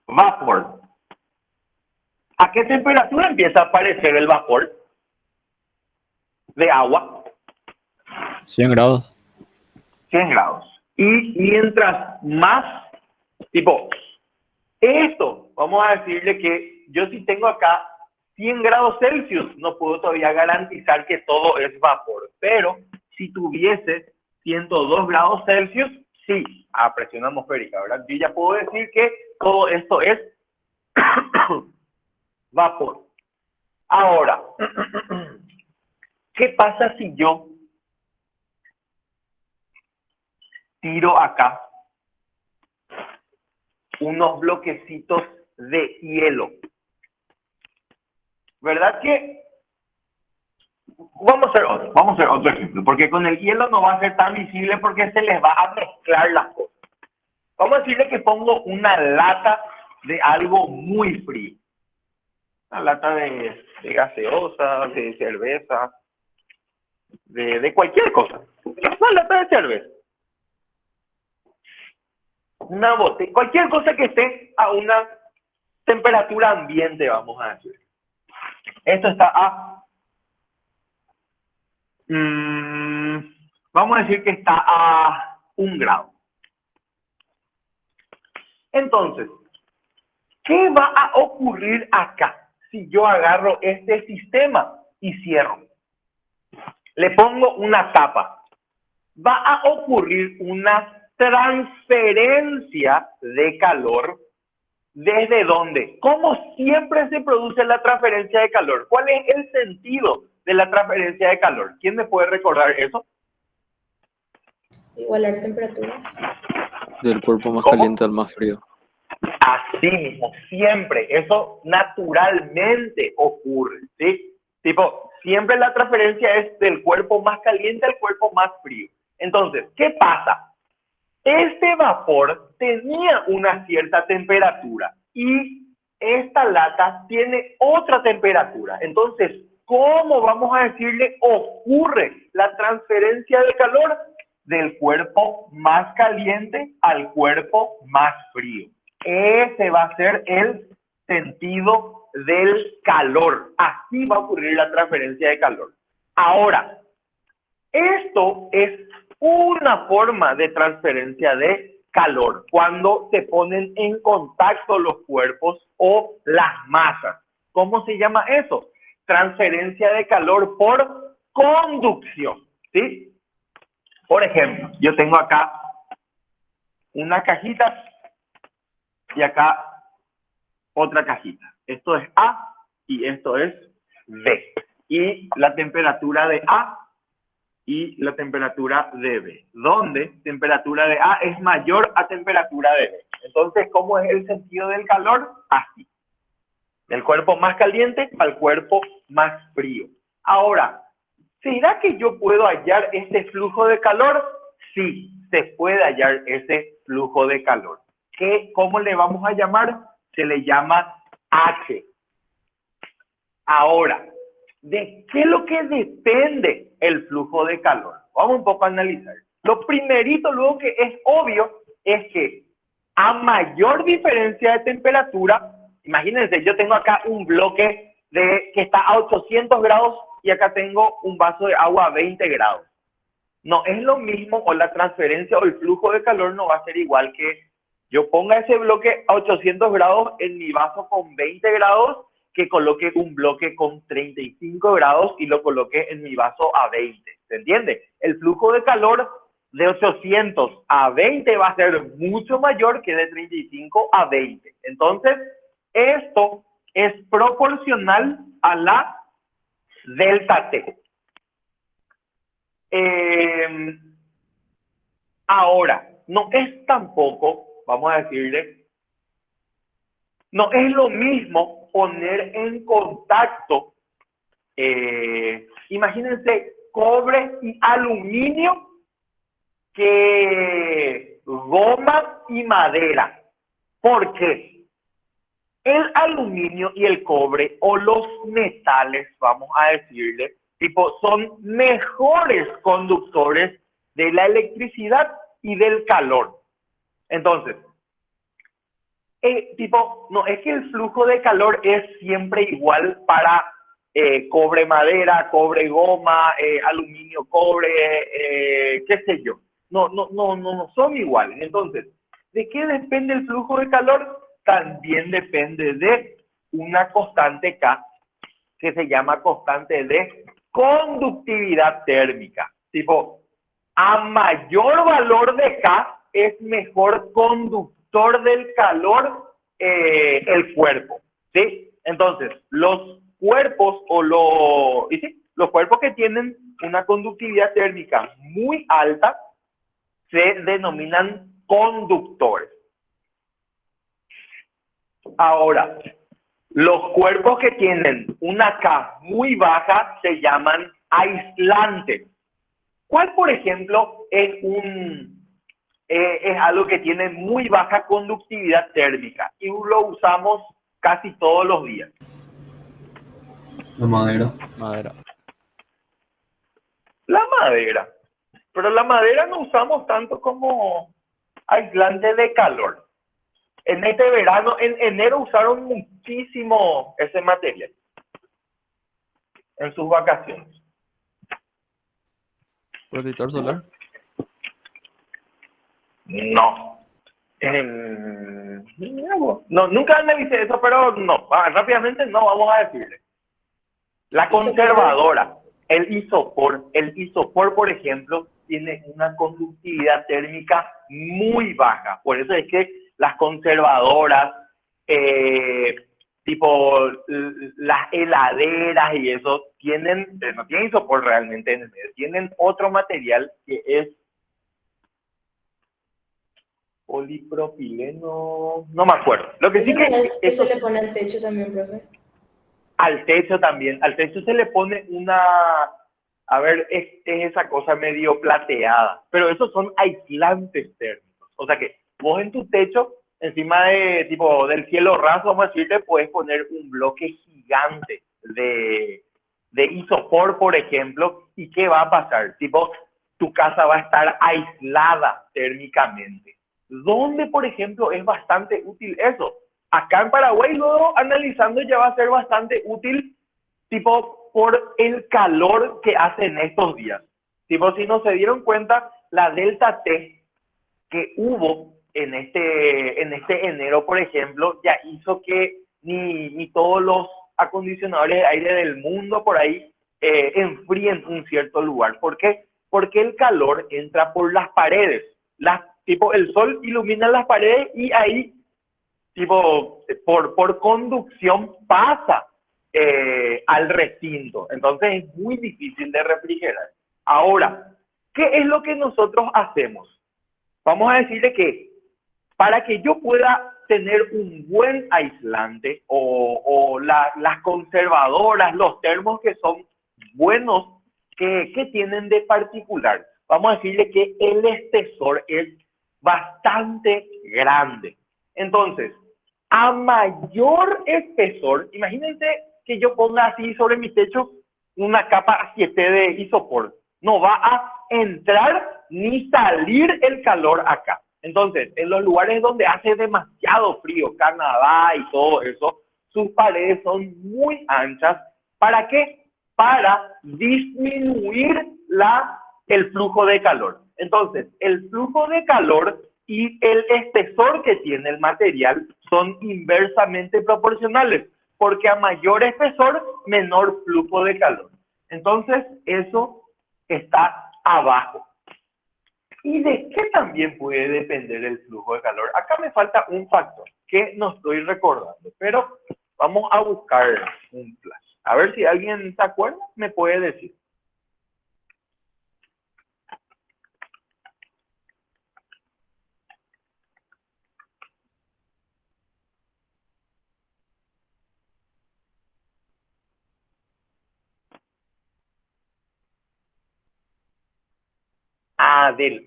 Vapor. ¿A qué temperatura empieza a aparecer el vapor de agua? 100 grados. 100 grados. Y mientras más, tipo, esto, vamos a decirle que yo si tengo acá 100 grados Celsius, no puedo todavía garantizar que todo es vapor. Pero si tuviese 102 grados Celsius, sí, a presión atmosférica, ¿verdad? Yo ya puedo decir que todo esto es vapor. Ahora, ¿qué pasa si yo tiro acá unos bloquecitos de hielo? ¿Verdad que vamos a hacer otro ejemplo, porque con el hielo no va a ser tan visible porque se les va a mezclar las cosas. Vamos a decirle que pongo una lata de algo muy frío. Una lata de gaseosa, de cerveza, de cualquier cosa. Una lata de cerveza. Una botella, cualquier cosa que esté a una temperatura ambiente, vamos a decir. Esto está a... vamos a decir que está a 1 grado. Entonces, ¿qué va a ocurrir acá si yo agarro este sistema y cierro? Le pongo una tapa. Va a ocurrir una transferencia de calor. ¿Desde dónde? ¿Cómo siempre se produce la transferencia de calor? ¿Cuál es el sentido de la transferencia de calor? ¿Quién me puede recordar eso? Igualar temperaturas. Del cuerpo más ¿Cómo? caliente al más frío. Así mismo, siempre. Eso naturalmente ocurre, ¿sí? Tipo, siempre la transferencia es del cuerpo más caliente al cuerpo más frío. Entonces, ¿qué pasa? Este vapor tenía una cierta temperatura y esta lata tiene otra temperatura. Entonces, ¿cómo vamos a decirle ocurre la transferencia de calor del cuerpo más caliente al cuerpo más frío? Ese va a ser el sentido del calor. Así va a ocurrir la transferencia de calor. Ahora, esto es una forma de transferencia de calor cuando se ponen en contacto los cuerpos o las masas. ¿Cómo se llama eso? Transferencia de calor por conducción, ¿sí? Por ejemplo, yo tengo acá una cajita y acá otra cajita. Esto es A y esto es B. Y la temperatura de A y la temperatura de B, donde temperatura de A es mayor a temperatura de B. Entonces, ¿cómo es el sentido del calor? Así. Del cuerpo más caliente al cuerpo más frío. Ahora, ¿será que yo puedo hallar este flujo de calor? Sí, se puede hallar ese flujo de calor. ¿Cómo le vamos a llamar? Se le llama H. Ahora, ¿de qué es lo que depende el flujo de calor? Vamos un poco a analizar. Lo primerito, luego que es obvio, es que a mayor diferencia de temperatura, imagínense, yo tengo acá un bloque que está a 800 grados y acá tengo un vaso de agua a 20 grados. No es lo mismo, o la transferencia o el flujo de calor no va a ser igual que yo ponga ese bloque a 800 grados en mi vaso con 20 grados, que coloque un bloque con 35 grados y lo coloque en mi vaso a 20. ¿Se entiende? El flujo de calor de 800 a 20 va a ser mucho mayor que de 35 a 20. Entonces, esto es proporcional a la delta T. Ahora, no es tampoco, vamos a decirle, no es lo mismo poner en contacto, imagínense, cobre y aluminio que goma y madera. ¿Por qué? El aluminio y el cobre, o los metales, vamos a decirle, son mejores conductores de la electricidad y del calor. Entonces, no es que el flujo de calor es siempre igual para cobre madera, cobre goma, aluminio cobre, qué sé yo. No son iguales. Entonces, ¿de qué depende el flujo de calor? También depende de una constante K que se llama constante de conductividad térmica. A mayor valor de K es mejor conductor del calor el cuerpo, ¿sí? Entonces, los cuerpos los cuerpos que tienen una conductividad térmica muy alta se denominan conductores. Ahora, los cuerpos que tienen una K muy baja se llaman aislante. ¿Cuál, por ejemplo, es algo que tiene muy baja conductividad térmica y lo usamos casi todos los días? La madera. Madera. La madera. Pero la madera no usamos tanto como aislante de calor. En este verano, en enero, usaron muchísimo ese material en sus vacaciones. Protector solar. No. No, nunca analicé eso, pero no. Rápidamente no vamos a decirle. La conservadora, el isopor, por ejemplo, tiene una conductividad térmica muy baja. Por eso es que las conservadoras, tipo las heladeras y eso, no tienen isopor realmente en el medio, tienen otro material que es polipropileno, no me acuerdo. Lo que sí que eso le pone al techo también, profe. Al techo también, al techo se le pone a ver, es esa cosa medio plateada, pero esos son aislantes térmicos. O sea que vos en tu techo, encima del cielo raso, vamos a decirte, puedes poner un bloque gigante de isopor, por ejemplo, ¿y qué va a pasar? Tipo, tu casa va a estar aislada térmicamente. ¿Dónde, por ejemplo, es bastante útil eso? Acá en Paraguay, luego analizando, ya va a ser bastante útil, tipo, por el calor que hace en estos días. Tipo, si no se dieron cuenta, la delta T que hubo en este enero, por ejemplo, ya hizo que ni todos los acondicionadores de aire del mundo por ahí enfríen un cierto lugar. ¿Por qué? Porque el calor entra por las paredes. Tipo, el sol ilumina las paredes y ahí, tipo, por conducción pasa al recinto. Entonces es muy difícil de refrigerar. Ahora, ¿qué es lo que nosotros hacemos? Vamos a decirle que para que yo pueda tener un buen aislante o las conservadoras, los termos que son buenos, ¿qué tienen de particular? Vamos a decirle que el espesor es bastante grande. Entonces, a mayor espesor, imagínense que yo ponga así sobre mi techo una capa 7 de isopor. No va a entrar ni salir el calor acá. Entonces, en los lugares donde hace demasiado frío, Canadá y todo eso, sus paredes son muy anchas. ¿Para qué? Para disminuir el flujo de calor. Entonces, el flujo de calor y el espesor que tiene el material son inversamente proporcionales, porque a mayor espesor, menor flujo de calor. Entonces, eso está abajo. ¿Y de qué también puede depender el flujo de calor? Acá me falta un factor que no estoy recordando, pero vamos a buscar un flash. A ver si alguien se acuerda, me puede decir. Ah, del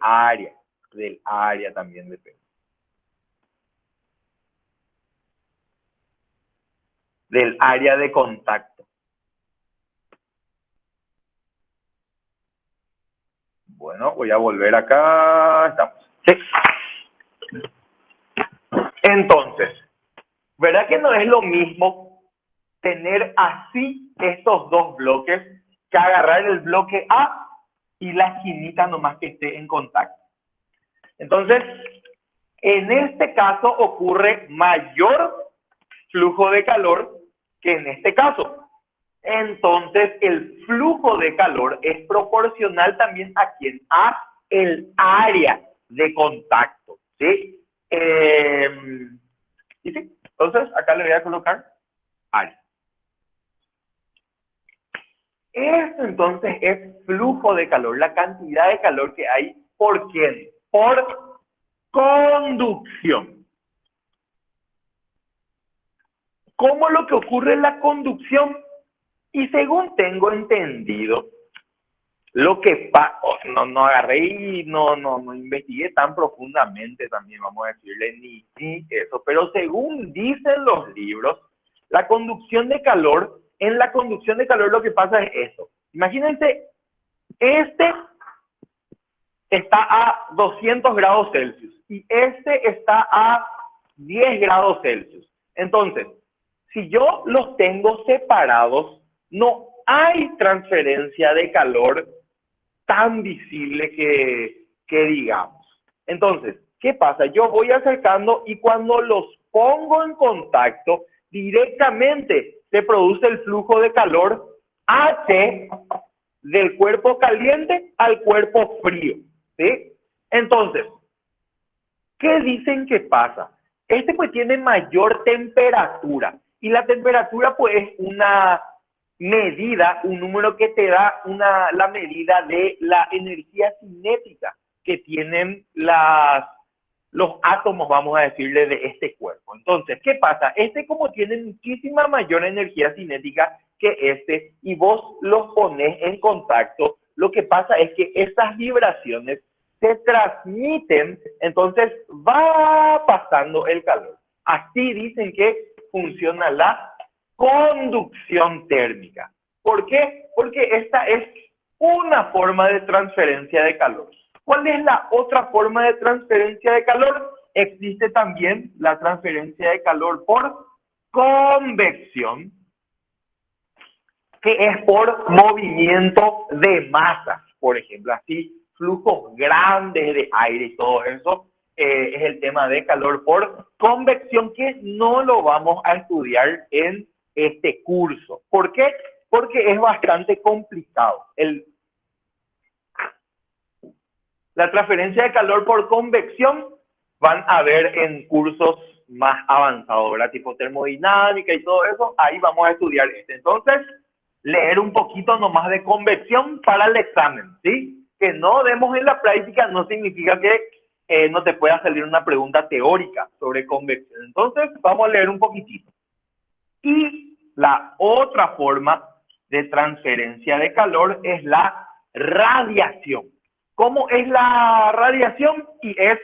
área también depende. Del área de contacto. Bueno, voy a volver acá. Estamos. Sí. Entonces, ¿verdad que no es lo mismo tener así estos dos bloques que agarrar el bloque A y la esquinita nomás que esté en contacto? Entonces, en este caso ocurre mayor flujo de calor que en este caso. Entonces, el flujo de calor es proporcional también a quién, a el área de contacto, ¿sí? Y sí, entonces acá le voy a colocar área. Esto entonces es flujo de calor, la cantidad de calor que hay. ¿Por quién? Por conducción. ¿Cómo lo que ocurre en la conducción? Y según tengo entendido, Lo que no agarré y no investigué tan profundamente también, vamos a decirle, ni eso. Pero según dicen los libros, la conducción de calor, en la conducción de calor lo que pasa es esto. Imagínense, este está a 200 grados Celsius y este está a 10 grados Celsius. Entonces, si yo los tengo separados, no hay transferencia de calor tan visible que digamos. Entonces, ¿qué pasa? Yo voy acercando y cuando los pongo en contacto, directamente se produce el flujo de calor H del cuerpo caliente al cuerpo frío, ¿sí? Entonces, ¿qué dicen que pasa? Este pues tiene mayor temperatura y la temperatura pues es una medida, un número que te da la medida de la energía cinética que tienen los átomos, vamos a decirle, de este cuerpo. Entonces, ¿qué pasa? Este como tiene muchísima mayor energía cinética que este y vos los pones en contacto, lo que pasa es que esas vibraciones se transmiten, entonces va pasando el calor. Así dicen que funciona la conducción térmica. ¿Por qué? Porque esta es una forma de transferencia de calor. ¿Cuál es la otra forma de transferencia de calor? Existe también la transferencia de calor por convección, que es por movimiento de masas, por ejemplo, así, flujos grandes de aire y todo eso, es el tema de calor por convección, que no lo vamos a estudiar en este curso. ¿Por qué? Porque es bastante complicado. La transferencia de calor por convección van a ver en cursos más avanzados, ¿verdad? Tipo termodinámica y todo eso, ahí vamos a estudiar este. Entonces, leer un poquito nomás de convección para el examen, ¿sí? Que no demos en la práctica no significa que no te pueda salir una pregunta teórica sobre convección. Entonces, vamos a leer un poquitito. Y la otra forma de transferencia de calor es la radiación. ¿Cómo es la radiación? Y es,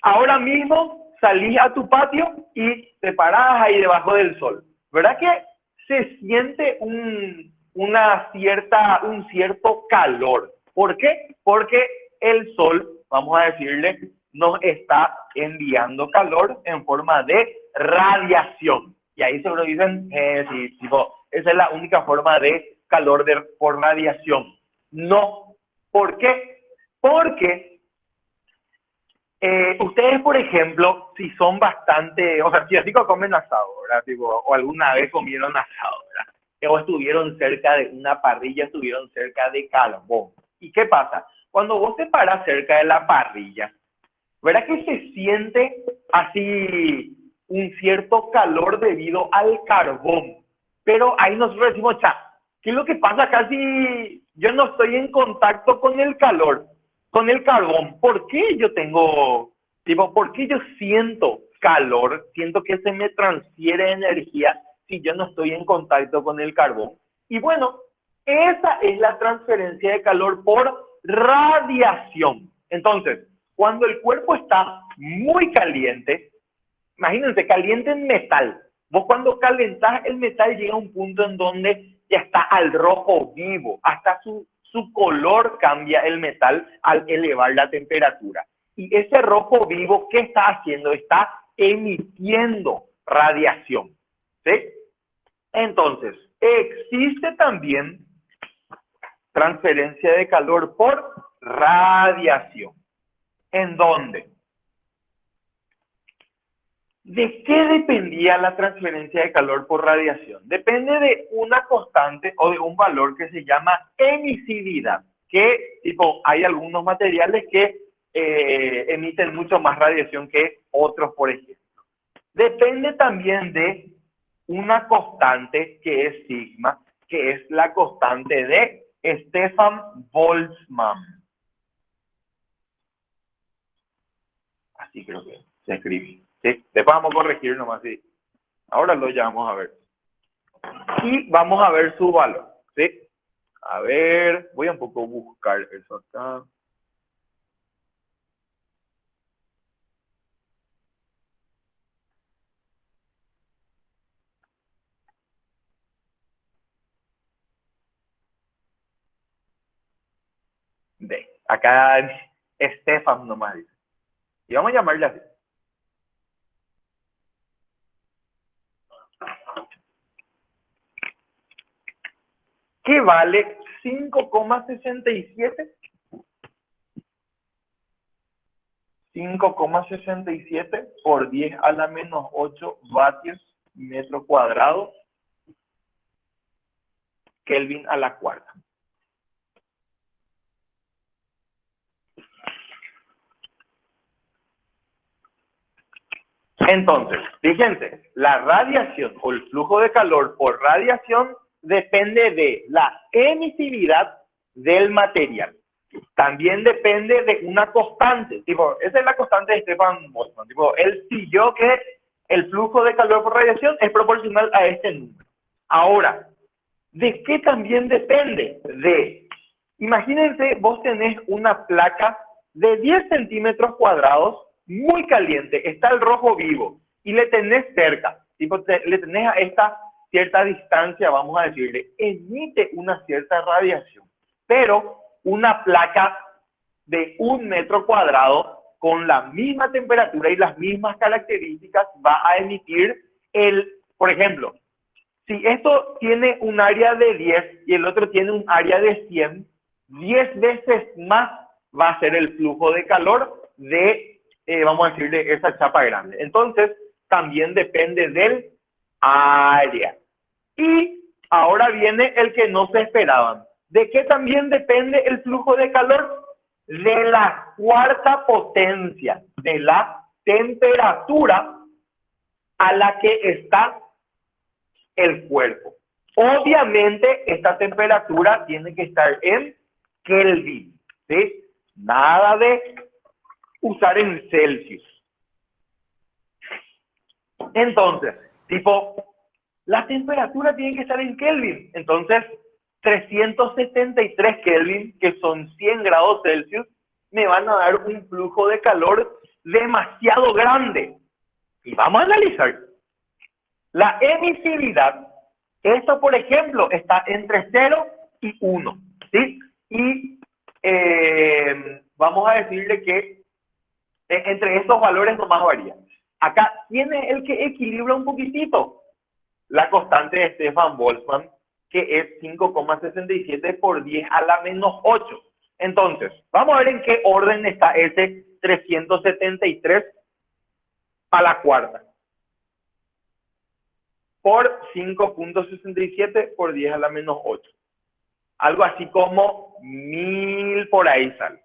ahora mismo salís a tu patio y te parás ahí debajo del sol. ¿Verdad que se siente un cierto calor? ¿Por qué? Porque el sol, vamos a decirle, nos está enviando calor en forma de radiación. Y ahí seguro dicen, sí, tipo, esa es la única forma de calor por radiación. No. ¿Por qué? Porque ustedes, por ejemplo, si son bastante, o sea, si así comen asado, ¿verdad? Tipo, o alguna vez comieron asado, ¿verdad? O estuvieron cerca de una parrilla, estuvieron cerca de carbón. ¿Y qué pasa? Cuando vos te paras cerca de la parrilla, ¿verdad que se siente así un cierto calor debido al carbón? Pero ahí nosotros decimos, ¿qué es lo que pasa acá si yo no estoy en contacto con el calor, con el carbón? ¿Por qué yo por qué yo siento calor, siento que se me transfiere energía si yo no estoy en contacto con el carbón? Y bueno, esa es la transferencia de calor por radiación. Entonces, cuando el cuerpo está muy caliente, imagínense, caliente en metal. Vos cuando calentás el metal llega a un punto en donde ya está al rojo vivo, hasta su color cambia el metal al elevar la temperatura. Y ese rojo vivo, ¿qué está haciendo? Está emitiendo radiación, ¿sí? Entonces, existe también transferencia de calor por radiación. ¿En dónde? ¿De qué dependía la transferencia de calor por radiación? Depende de una constante o de un valor que se llama emisividad, que hay algunos materiales que emiten mucho más radiación que otros, por ejemplo. Depende también de una constante que es sigma, que es la constante de Stefan Boltzmann. Así creo que se escribe. ¿Sí? Después vamos a corregir nomás, sí. Ahora lo ya vamos a ver. Y vamos a ver su valor, ¿sí? A ver, voy a un poco buscar eso acá. Acá Estefan nomás dice. Y vamos a llamarle así. ¿Qué vale 5,67? 5,67 por 10 a la menos 8 vatios metro cuadrado Kelvin a la cuarta. Entonces, fíjense, la radiación o el flujo de calor por radiación depende de la emisividad del material. También depende de una constante. Tipo, esa es la constante de Stefan Boltzmann. Tipo, él siguió que el flujo de calor por radiación es proporcional a este número. Ahora, ¿de qué también depende? Imagínense, vos tenés una placa de 10 centímetros cuadrados muy caliente, está el rojo vivo y le tenés cerca, tipo le tenés a esta cierta distancia, vamos a decirle, emite una cierta radiación, pero una placa de 1 metro cuadrado con la misma temperatura y las mismas características va a emitir por ejemplo, si esto tiene un área de 10 y el otro tiene un área de 100, 10 veces más va a ser el flujo de calor vamos a decir, de esa chapa grande. Entonces, también depende del área. Y ahora viene el que no se esperaban. ¿De qué también depende el flujo de calor? De la cuarta potencia, de la temperatura a la que está el cuerpo. Obviamente, esta temperatura tiene que estar en Kelvin, ¿sí? Nada de usar en Celsius. Entonces, la temperatura tiene que estar en Kelvin. Entonces, 373 Kelvin, que son 100 grados Celsius, me van a dar un flujo de calor demasiado grande. Y vamos a analizar. La emisividad, esto por ejemplo, está entre 0 y 1, ¿sí? Y vamos a decirle que entre estos valores nomás varía. Acá tiene el que equilibra un poquitito la constante de Stefan Boltzmann, que es 5,67 por 10 a la menos 8. Entonces, vamos a ver en qué orden está ese 373 a la cuarta. Por 5,67 por 10 a la menos 8. Algo así como 1000 por ahí sale.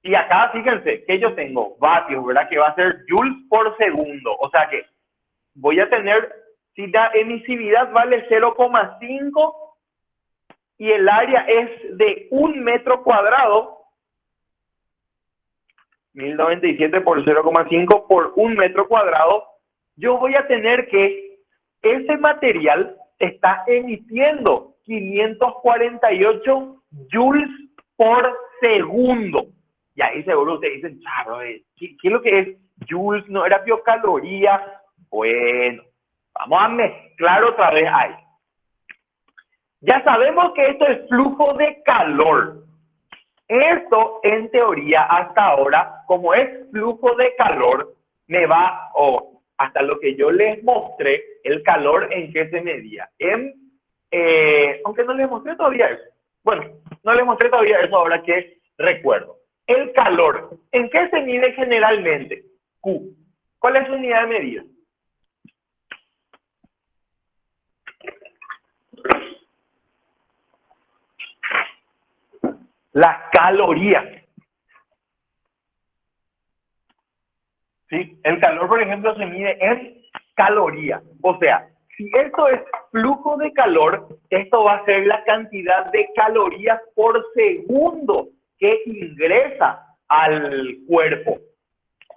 Y acá fíjense que yo tengo vatios, ¿verdad? Que va a ser joules por segundo. O sea que voy a tener, si la emisividad vale 0,5 y el área es de 1 metro cuadrado, 1097 por 0,5 por 1 metro cuadrado, yo voy a tener que ese material está emitiendo 548 joules por segundo. Y ahí seguro ustedes dicen, ¿qué es lo que es joules? ¿No era biocaloría? Bueno, vamos a mezclar otra vez ahí. Ya sabemos que esto es flujo de calor. Esto, en teoría, hasta ahora, como es flujo de calor, hasta lo que yo les mostré, el calor en qué se medía. Aunque no les mostré todavía eso. Bueno, no les mostré todavía eso ahora que recuerdo. El calor, ¿en qué se mide generalmente? Q. ¿Cuál es su unidad de medida? Las calorías. ¿Sí? El calor, por ejemplo, se mide en calorías. O sea, si esto es flujo de calor, esto va a ser la cantidad de calorías por segundo que ingresa al cuerpo.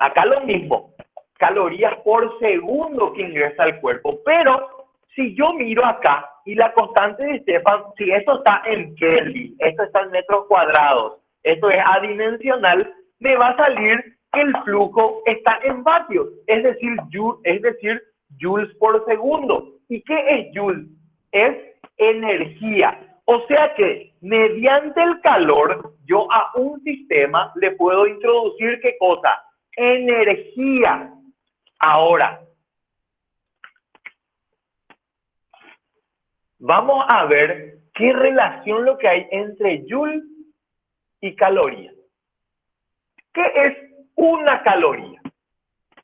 Acá lo mismo, calorías por segundo que ingresa al cuerpo, pero si yo miro acá y la constante de Stefan, si esto está en Kelvin, esto está en metros cuadrados, esto es adimensional, me va a salir que el flujo está en vatios, es decir, joules por segundo. ¿Y qué es joule? Es energía. O sea que mediante el calor, yo a un sistema le puedo introducir ¿qué cosa? Energía. Ahora, vamos a ver qué relación lo que hay entre joule y caloría. ¿Qué es una caloría?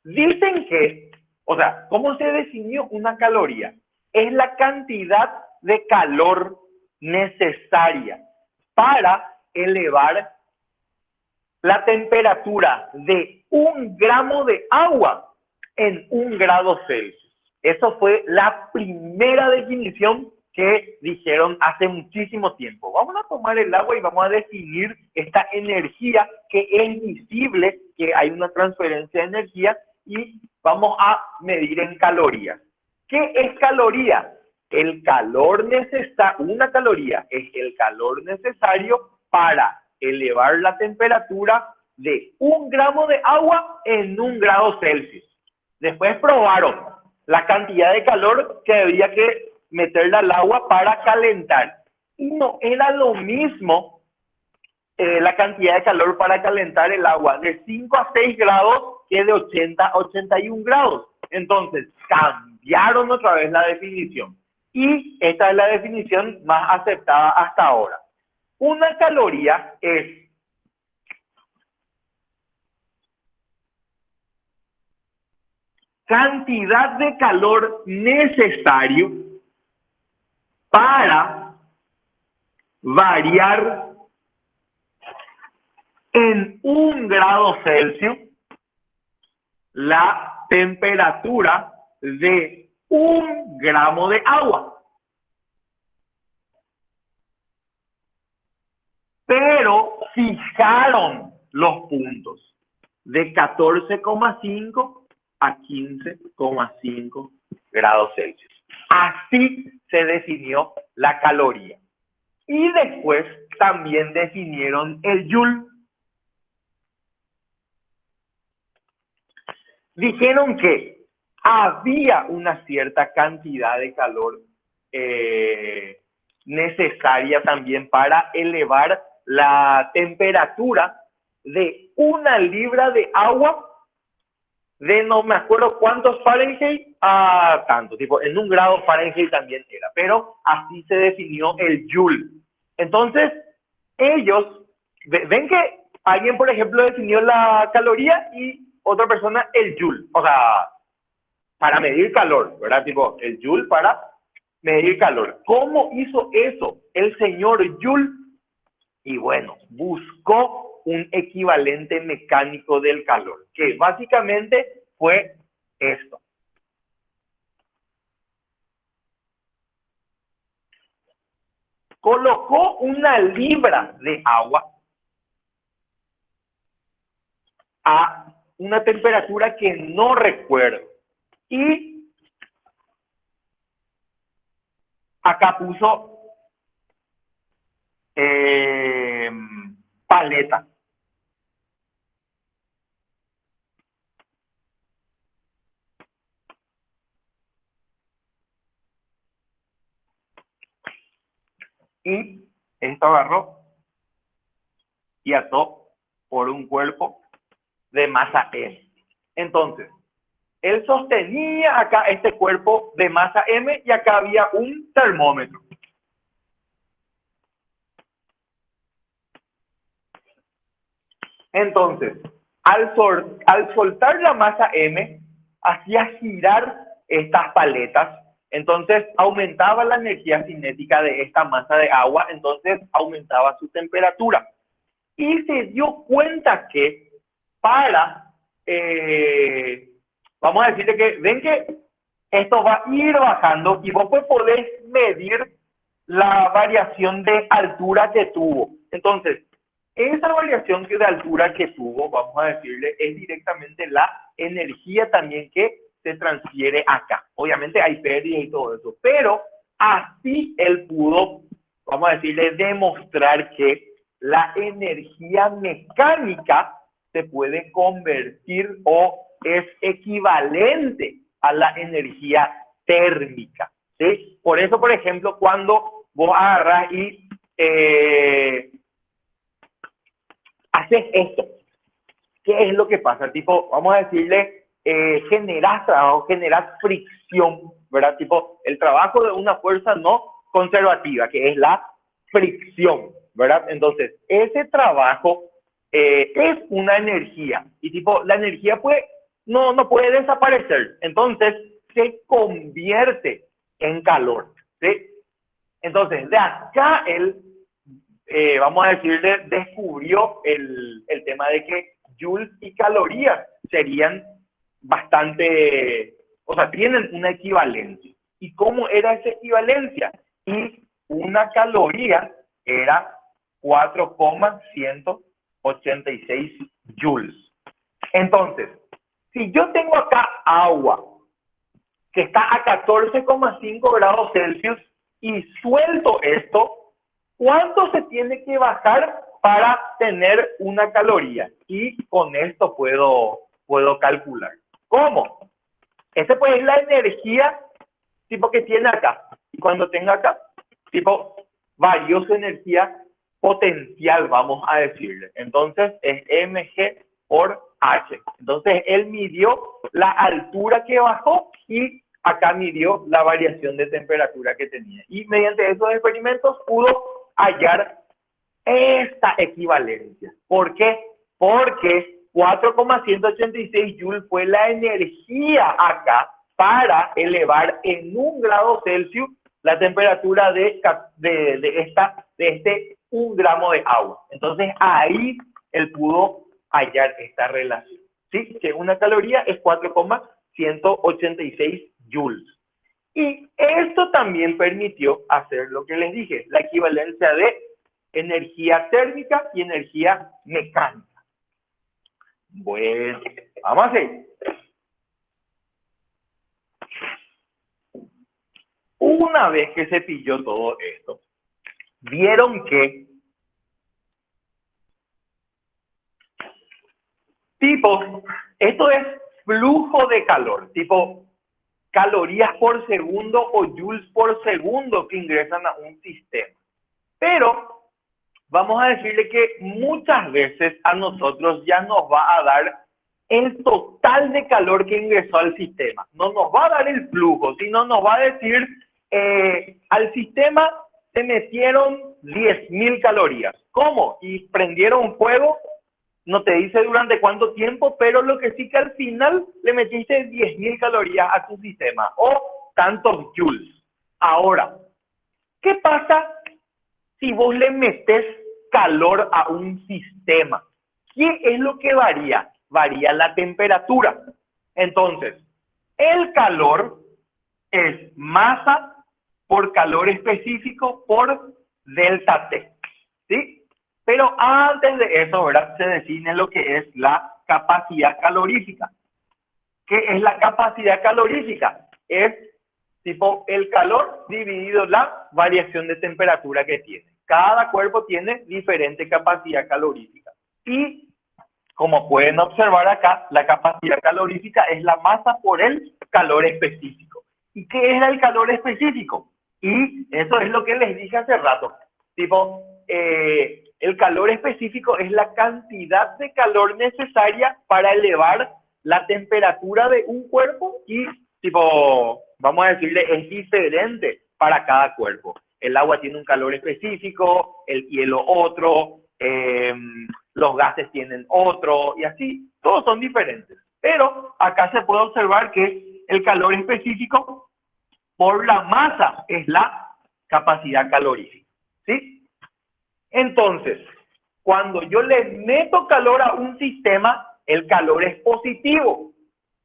Dicen que, o sea, ¿cómo se definió una caloría? Es la cantidad de calor necesaria para elevar la temperatura de 1 gramo de agua en 1 grado Celsius. Eso fue la primera definición que dijeron hace muchísimo tiempo. Vamos a tomar el agua y vamos a definir esta energía que es visible, que hay una transferencia de energía, y vamos a medir en calorías. ¿Qué es caloría? El calor necesario, una caloría es el calor necesario para elevar la temperatura de 1 gramo de agua en 1 grado Celsius. Después probaron la cantidad de calor que había que meterle al agua para calentar. Y no era lo mismo la cantidad de calor para calentar el agua de 5 a 6 grados que de 80 a 81 grados. Entonces, cambiaron otra vez la definición. Y esta es la definición más aceptada hasta ahora. Una caloría es cantidad de calor necesario para variar en 1 grado Celsius la temperatura de 1 gramo de agua. Pero fijaron los puntos de 14,5 a 15,5 grados Celsius. Así se definió la caloría. Y después también definieron el joule. Dijeron que había una cierta cantidad de calor necesaria también para elevar la temperatura de 1 libra de agua de no me acuerdo cuántos Fahrenheit a tanto, tipo en 1 grado Fahrenheit también era, pero así se definió el joule. Entonces, ellos, ven que alguien, por ejemplo, definió la caloría y otra persona el joule, o sea, para medir calor, ¿verdad? Tipo, el joule para medir calor. ¿Cómo hizo eso el señor Joule? Y bueno, buscó un equivalente mecánico del calor, que básicamente fue esto. Colocó 1 libra de agua a una temperatura que no recuerdo. Y acá puso paleta. Y esto agarró y ató por un cuerpo de masa M. Entonces, él sostenía acá este cuerpo de masa M y acá había un termómetro. Entonces, al soltar la masa M, hacía girar estas paletas, entonces aumentaba la energía cinética de esta masa de agua, entonces aumentaba su temperatura. Y se dio cuenta que para, vamos a decirle que, ven que esto va a ir bajando y vos pues podés medir la variación de altura que tuvo. Entonces, esa variación de altura que tuvo, vamos a decirle, es directamente la energía también que se transfiere acá. Obviamente hay pérdidas y todo eso, pero así él pudo, vamos a decirle, demostrar que la energía mecánica se puede convertir o es equivalente a la energía térmica, ¿sí? Por eso, por ejemplo, cuando vos agarrás y haces esto, ¿qué es lo que pasa? Tipo, vamos a decirle, generas trabajo, generas fricción, ¿verdad? Tipo, el trabajo de una fuerza no conservativa, que es la fricción, ¿verdad? Entonces, ese trabajo es una energía y tipo, la energía no puede desaparecer, entonces se convierte en calor, ¿sí? Entonces, de acá él, vamos a decirle, descubrió el tema de que joules y calorías serían bastante, o sea, tienen una equivalencia. ¿Y cómo era esa equivalencia? Y una caloría era 4,186 joules. Entonces, si yo tengo acá agua que está a 14,5 grados Celsius y suelto esto, ¿cuánto se tiene que bajar para tener una caloría? Y con esto puedo calcular. ¿Cómo? Esa pues es la energía tipo que tiene acá. Y cuando tenga acá, tipo, varió su energía potencial, vamos a decirle. Entonces es mg por h. Entonces él midió la altura que bajó y acá midió la variación de temperatura que tenía. Y mediante esos experimentos pudo hallar esta equivalencia. ¿Por qué? Porque 4,186 joules fue la energía acá para elevar en 1 grado Celsius la temperatura de este 1 gramo de agua. Entonces ahí él pudo hallar esta relación. ¿Sí? Que una caloría es 4,186 joules. Y esto también permitió hacer lo que les dije, la equivalencia de energía térmica y energía mecánica. Bueno, vamos a hacer. Una vez que se pilló todo esto, vieron que tipo, esto es flujo de calor, tipo calorías por segundo o joules por segundo que ingresan a un sistema. Pero vamos a decirle que muchas veces a nosotros ya nos va a dar el total de calor que ingresó al sistema. No nos va a dar el flujo, sino nos va a decir, al sistema se metieron 10.000 calorías. ¿Cómo? Y prendieron fuego, no te dice durante cuánto tiempo, pero lo que sí que al final le metiste 10.000 calorías a tu sistema o tantos joules. Ahora, ¿qué pasa si vos le metes calor a un sistema? ¿Qué es lo que varía? Varía la temperatura. Entonces, el calor es masa por calor específico por delta T, ¿sí? Pero antes de eso, ¿verdad? Se define lo que es la capacidad calorífica. ¿Qué es la capacidad calorífica? Es tipo el calor dividido la variación de temperatura que tiene. Cada cuerpo tiene diferente capacidad calorífica. Y como pueden observar acá, la capacidad calorífica es la masa por el calor específico. ¿Y qué es el calor específico? Y eso es lo que les dije hace rato. Tipo, el calor específico es la cantidad de calor necesaria para elevar la temperatura de un cuerpo y, tipo, vamos a decirle, es diferente para cada cuerpo. El agua tiene un calor específico, el hielo otro, los gases tienen otro y así, todos son diferentes. Pero acá se puede observar que el calor específico por la masa es la capacidad calorífica, ¿sí? Entonces, cuando yo le meto calor a un sistema, el calor es positivo.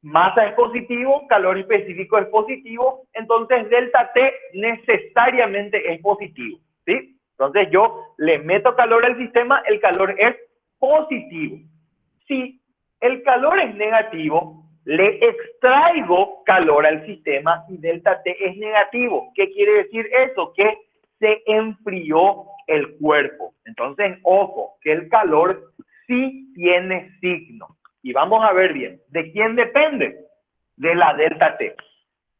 Masa es positivo, calor específico es positivo, entonces delta T necesariamente es positivo, ¿sí? Entonces yo le meto calor al sistema, el calor es positivo. Si el calor es negativo, le extraigo traigo calor al sistema y delta T es negativo. ¿Qué quiere decir eso? Que se enfrió el cuerpo. Entonces, ojo, que el calor sí tiene signo. Y vamos a ver bien, ¿de quién depende? De la delta T.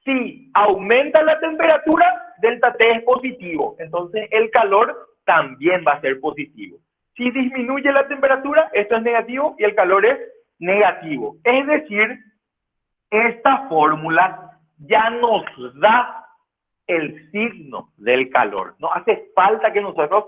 Si aumenta la temperatura, delta T es positivo. Entonces, el calor también va a ser positivo. Si disminuye la temperatura, esto es negativo y el calor es negativo. Es decir, esta fórmula ya nos da el signo del calor. No hace falta que nosotros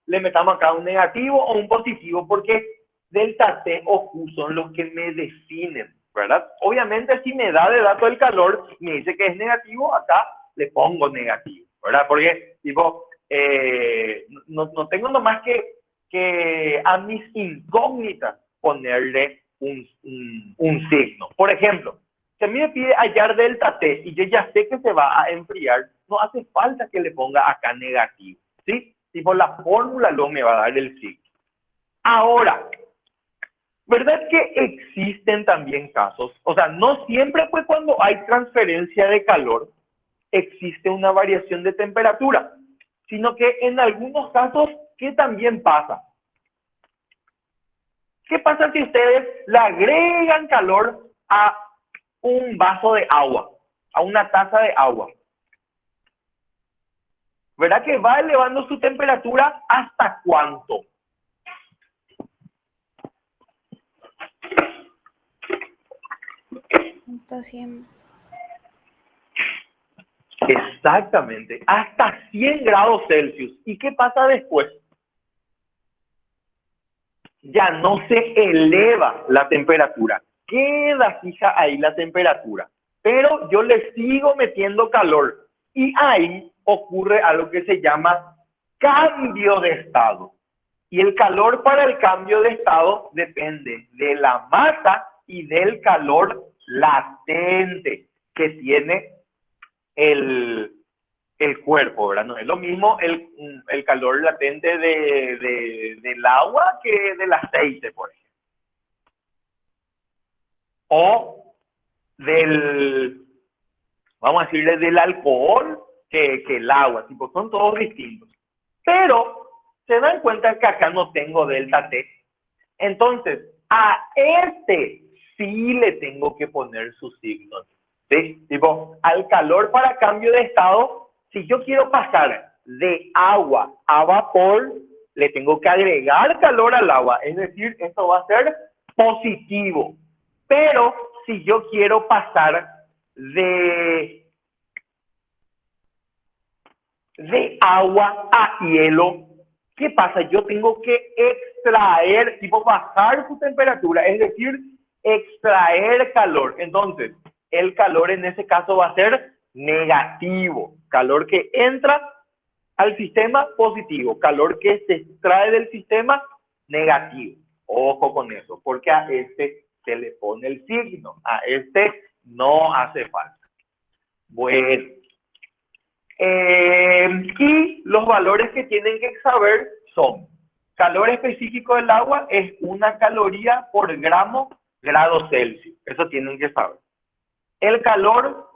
le metamos acá un negativo o un positivo, porque delta T o Q son los que me definen, ¿verdad? Obviamente, si me da de dato el calor y me dice que es negativo, acá le pongo negativo, ¿verdad? Porque, tipo, no tengo nomás que a mis incógnitas ponerle un signo. Por ejemplo, si a mí me pide hallar delta T y yo ya sé que se va a enfriar, no hace falta que le ponga acá negativo, ¿sí? Tipo, la fórmula lo me va a dar el signo. Ahora, ¿verdad que existen también casos? O sea, no siempre pues cuando hay transferencia de calor existe una variación de temperatura, sino que en algunos casos, ¿qué también pasa? ¿Qué pasa si ustedes le agregan calor a un vaso de agua, a una taza de agua? ¿Verdad que va elevando su temperatura hasta cuánto? Hasta 100. Exactamente, hasta 100 grados Celsius. ¿Y qué pasa después? Ya no se eleva la temperatura, queda fija ahí la temperatura, pero yo le sigo metiendo calor y ahí ocurre algo que se llama cambio de estado. Y el calor para el cambio de estado depende de la masa y del calor latente que tiene el cuerpo, ¿verdad? No es lo mismo el calor latente del agua que del aceite, por ejemplo. O vamos a decirle, del alcohol que el agua, tipo, son todos distintos. Pero se dan cuenta que acá no tengo delta T. Entonces, a este sí le tengo que poner su signo. ¿Sí? Tipo, al calor para cambio de estado, si yo quiero pasar de agua a vapor, le tengo que agregar calor al agua. Es decir, esto va a ser positivo. Pero si yo quiero pasar de agua a hielo, ¿qué pasa? Yo tengo que extraer, tipo bajar su temperatura, es decir, extraer calor. Entonces, el calor en ese caso va a ser negativo. Calor que entra al sistema, positivo. Calor que se extrae del sistema, negativo. Ojo con eso, porque a este se le pone el signo. A este no hace falta. Bueno. Y los valores que tienen que saber son: calor específico del agua es 1 caloría por grado Celsius. Eso tienen que saber. El calor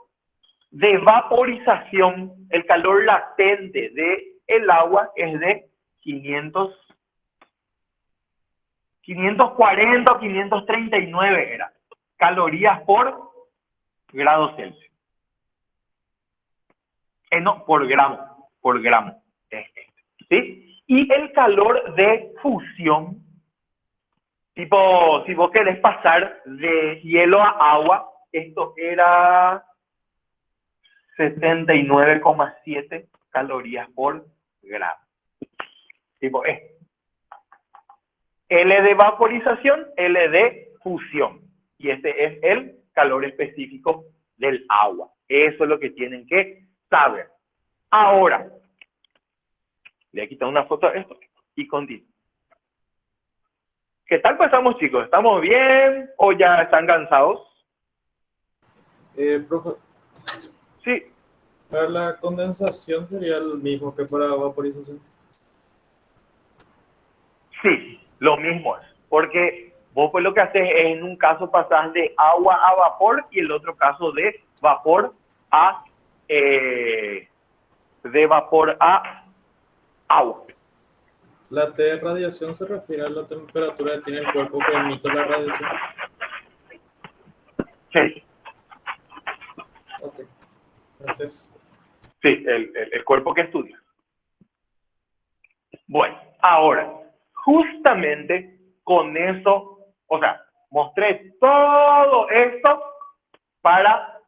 de vaporización, el calor latente del agua es de 540 o 539 era calorías por grado Celsius. No, por gramo. ¿Sí? Y el calor de fusión, tipo, si vos querés pasar de hielo a agua, esto era 79,7 calorías por gramo. Tipo, L de vaporización, L de fusión. Y este es el calor específico del agua. Eso es lo que tienen que saber. Ahora, le voy a quitar una foto a esto y continúo. ¿Qué tal pasamos, chicos? ¿Estamos bien o ya están cansados? Profe, Sí. para la condensación sería el mismo que para vaporización. Sí, lo mismo es. Porque Vos pues lo que haces es, en un caso pasás de agua a vapor y el otro caso de vapor a agua. La T de radiación se refiere a la temperatura que tiene el cuerpo que emite la radiación. Sí, Ok. Gracias. sí, el cuerpo que estudia. Bueno, ahora, justamente con eso, o sea, mostré todo esto para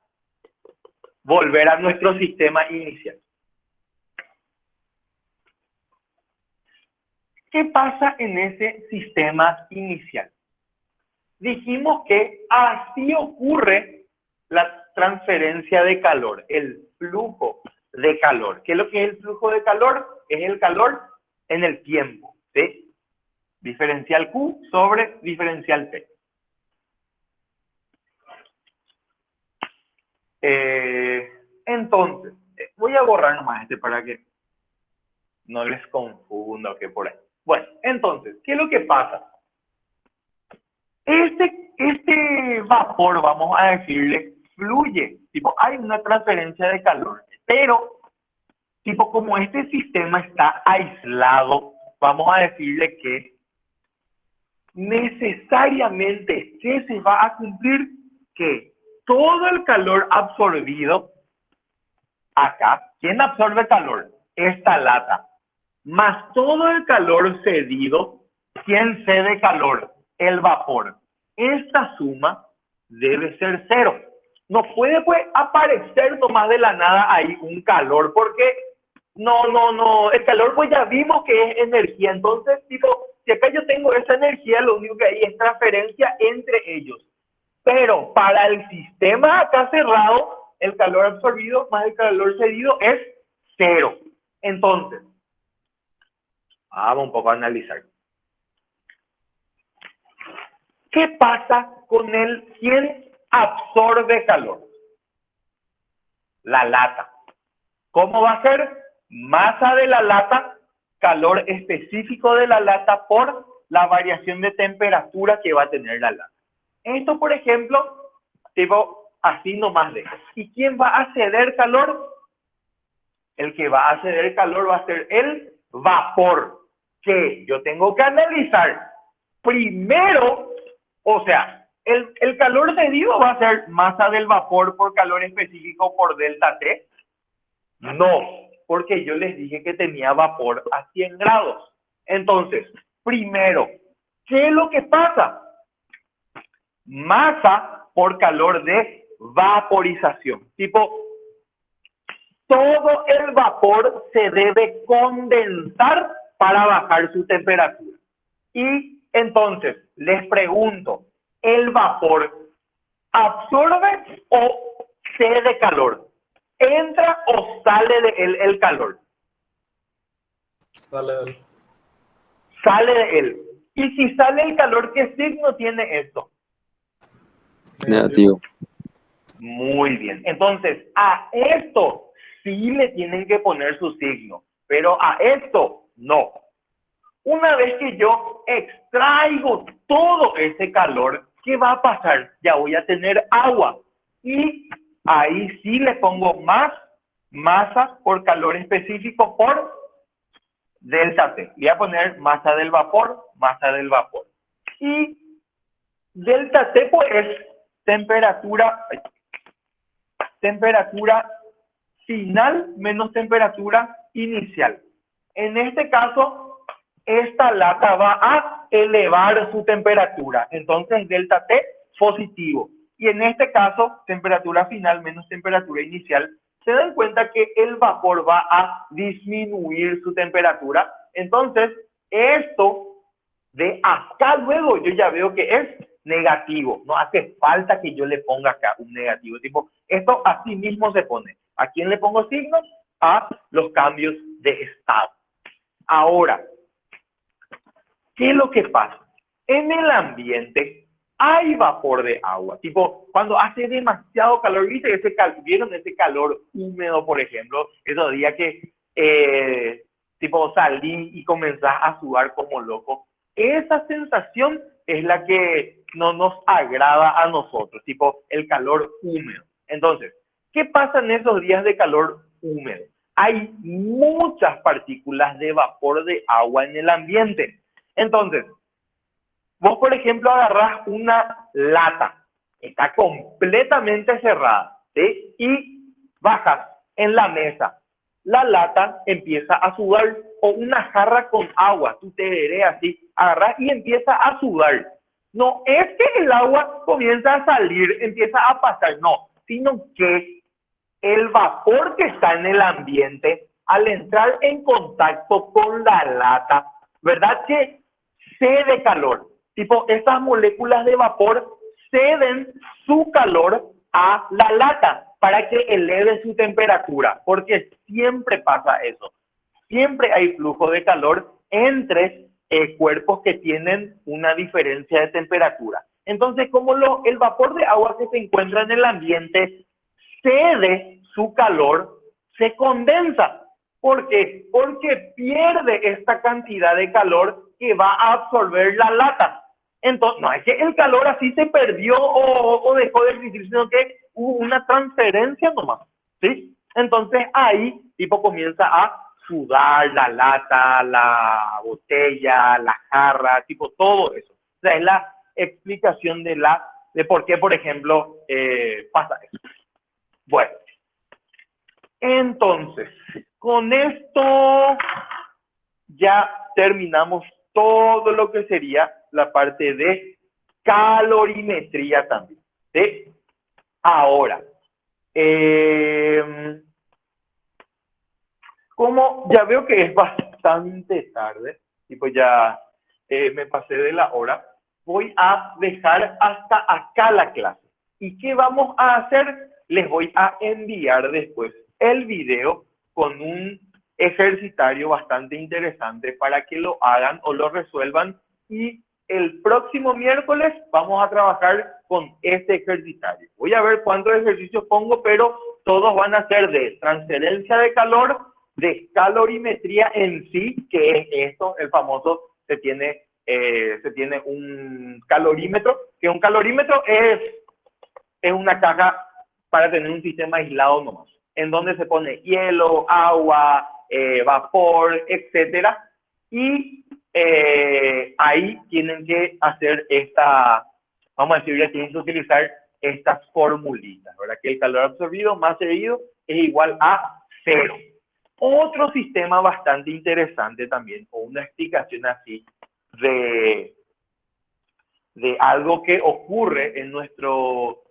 volver a nuestro sistema inicial. ¿Qué pasa en ese sistema inicial? Dijimos que así ocurre la transferencia de calor, el flujo de calor. ¿Qué es lo que es el flujo de calor? Es el calor en el tiempo, ¿sí? Diferencial Q sobre diferencial T. Entonces, voy a borrar nomás este para que no les confunda o que por ahí. Bueno, entonces, ¿qué es lo que pasa? Este vapor, vamos a decirle, fluye. Tipo, hay una transferencia de calor, pero, tipo, como este sistema está aislado, vamos a decirle que necesariamente se va a cumplir que todo el calor absorbido acá, ¿quién absorbe calor? Esta lata. Más todo el calor cedido, ¿quién cede calor? El vapor. Esta suma debe ser cero. No puede pues aparecer nomás de la nada ahí un calor, porque no, el calor pues ya vimos que es energía. Entonces, tipo, si acá yo tengo esa energía, lo único que hay es transferencia entre ellos. Pero para el sistema acá cerrado, el calor absorbido más el calor cedido es cero. Entonces, vamos un poco a analizar. ¿Qué pasa con quién absorbe calor? La lata. ¿Cómo va a ser? Masa de la lata, calor específico de la lata por la variación de temperatura que va a tener la lata. Esto, por ejemplo, tipo así nomás de. ¿Y quién va a ceder calor? El que va a ceder calor va a ser el vapor, que yo tengo que analizar primero, o sea, el calor cedido va a ser masa del vapor por calor específico por delta T. No, porque yo les dije que tenía vapor a 100 grados. Entonces, primero, ¿qué es lo que pasa? Masa por calor de vaporización. Tipo, todo el vapor se debe condensar para bajar su temperatura. Y entonces, les pregunto, ¿el vapor absorbe o cede calor? ¿Entra o sale de él el calor? Sale del. Sale de él. Y si sale el calor, ¿qué signo tiene esto? Negativo. Muy bien. Entonces, a esto sí le tienen que poner su signo, pero a esto no. Una vez que yo extraigo todo ese calor, ¿qué va a pasar? Ya voy a tener agua. Y ahí sí le pongo más masa por calor específico por delta T. Voy a poner masa del vapor. Y delta T pues es temperatura final menos temperatura inicial. En este caso, esta lata va a elevar su temperatura. Entonces, delta T positivo. Y en este caso, temperatura final menos temperatura inicial, se dan cuenta que el vapor va a disminuir su temperatura. Entonces, esto de acá luego yo ya veo que es negativo. No hace falta que yo le ponga acá un negativo. Tipo, esto así mismo se pone. ¿A quién le pongo signos? A los cambios de estado. Ahora, ¿qué es lo que pasa? En el ambiente hay vapor de agua. Tipo, cuando hace demasiado calor, ¿viste? ¿Vieron ese calor húmedo, por ejemplo? Esos días que tipo salí y comenzás a sudar como loco. Esa sensación es la que no nos agrada a nosotros, tipo el calor húmedo. Entonces, ¿qué pasa en esos días de calor húmedo? Hay muchas partículas de vapor de agua en el ambiente. Entonces, vos, por ejemplo, agarrás una lata, está completamente cerrada, ¿sí? Y bajas en la mesa. La lata empieza a sudar, o una jarra con agua, tú te veré así, agarrás y empieza a sudar. No es que el agua comienza a salir, empieza a pasar, no, sino que el vapor que está en el ambiente, al entrar en contacto con la lata, ¿verdad? Que cede calor. Tipo, esas moléculas de vapor ceden su calor a la lata para que eleve su temperatura, porque siempre pasa eso. Siempre hay flujo de calor entre cuerpos que tienen una diferencia de temperatura. Entonces, como el vapor de agua que se encuentra en el ambiente cede su calor, se condensa. ¿Por qué? Porque pierde esta cantidad de calor que va a absorber la lata. Entonces, no es que el calor así se perdió o dejó de existir, sino que hubo una transferencia nomás, ¿sí? Entonces ahí, tipo, comienza a sudar la lata, la botella, la jarra, tipo, todo eso. O sea, es la explicación de por qué, por ejemplo, pasa eso. Bueno, entonces, con esto ya terminamos todo lo que sería la parte de calorimetría también, ¿sí? Ahora, como ya veo que es bastante tarde, y pues ya me pasé de la hora, voy a dejar hasta acá la clase. ¿Y qué vamos a hacer? Les voy a enviar después el video con un ejercitario bastante interesante para que lo hagan o lo resuelvan, y el próximo miércoles vamos a trabajar con este ejercitario. Voy a ver cuántos ejercicios pongo, pero todos van a ser de transferencia de calor, de calorimetría en sí, que es esto, el famoso, se tiene un calorímetro, que un calorímetro es una caja para tener un sistema aislado nomás, en donde se pone hielo, agua, vapor, etcétera, y ahí tienen que hacer vamos a decir, ya tienen que utilizar estas formulitas, ¿verdad? Que el calor absorbido más cedido es igual a 0. Otro sistema bastante interesante también, o una explicación así de algo que ocurre en nuestro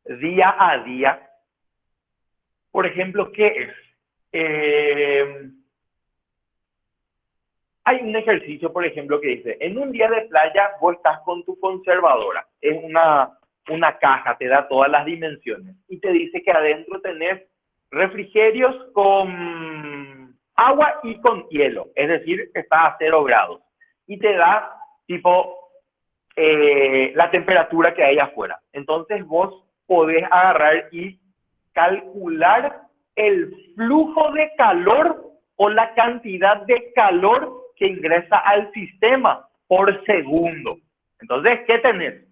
día a día. Por ejemplo, ¿qué es? Hay un ejercicio, por ejemplo, que dice, en un día de playa vos estás con tu conservadora, es una caja, te da todas las dimensiones, y te dice que adentro tenés refrigerios con agua y con hielo, es decir, está a 0 grados, y te da tipo la temperatura que hay afuera. Entonces vos podés agarrar y calcular el flujo de calor o la cantidad de calor que ingresa al sistema por segundo. Entonces, ¿qué tenés?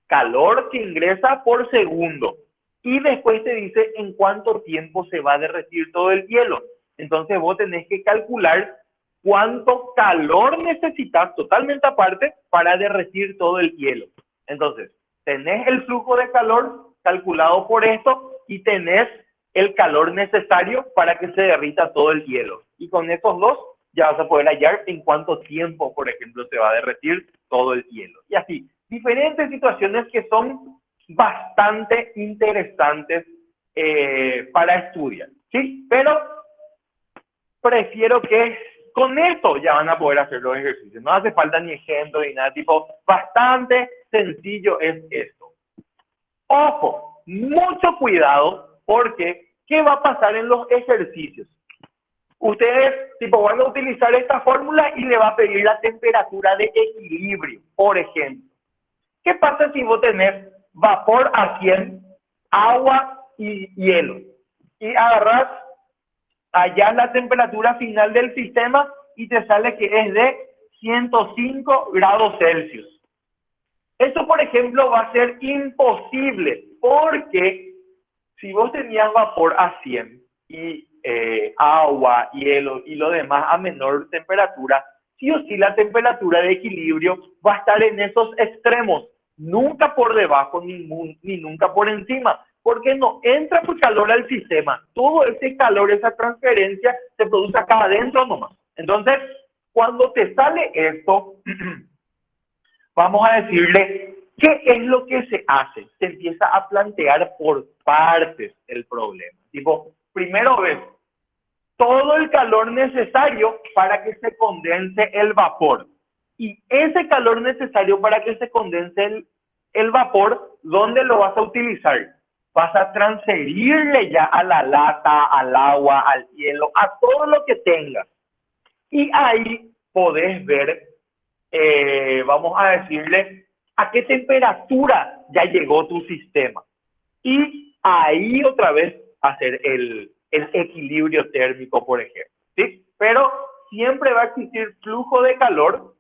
Calor que ingresa por segundo. Y después te dice en cuánto tiempo se va a derretir todo el hielo. Entonces vos tenés que calcular cuánto calor necesitas, totalmente aparte, para derretir todo el hielo. Entonces, tenés el flujo de calor calculado por esto y tenés el calor necesario para que se derrita todo el hielo. Y con estos dos ya vas a poder hallar en cuánto tiempo, por ejemplo, se va a derretir todo el hielo. Y así, diferentes situaciones que son bastante interesantes para estudiar, ¿sí? Pero prefiero que con esto ya van a poder hacer los ejercicios. No hace falta ni ejemplo ni nada, tipo, bastante sencillo es esto. Ojo, mucho cuidado, porque ¿qué va a pasar en los ejercicios? Ustedes tipo van a utilizar esta fórmula y le va a pedir la temperatura de equilibrio, por ejemplo. ¿Qué pasa si vos tenés vapor a 100, agua y hielo? Y agarrás allá la temperatura final del sistema y te sale que es de 105 grados Celsius. Eso, por ejemplo, va a ser imposible, porque si vos tenías vapor a 100 y agua, hielo y lo demás a menor temperatura, sí o sí la temperatura de equilibrio va a estar en esos extremos, nunca por debajo ni nunca por encima, porque no entra por calor al sistema. Todo ese calor, esa transferencia, se produce acá adentro nomás. Entonces, cuando te sale esto, vamos a decirle, ¿qué es lo que se hace? Se empieza a plantear por partes el problema. Tipo, primero ves todo el calor necesario para que se condense el vapor. Y ese calor necesario para que se condense el vapor, ¿dónde lo vas a utilizar? Vas a transferirle ya a la lata, al agua, al hielo, a todo lo que tengas. Y ahí podés ver, vamos a decirle, a qué temperatura ya llegó tu sistema. Y ahí otra vez hacer el equilibrio térmico, por ejemplo, ¿sí? Pero siempre va a existir flujo de calor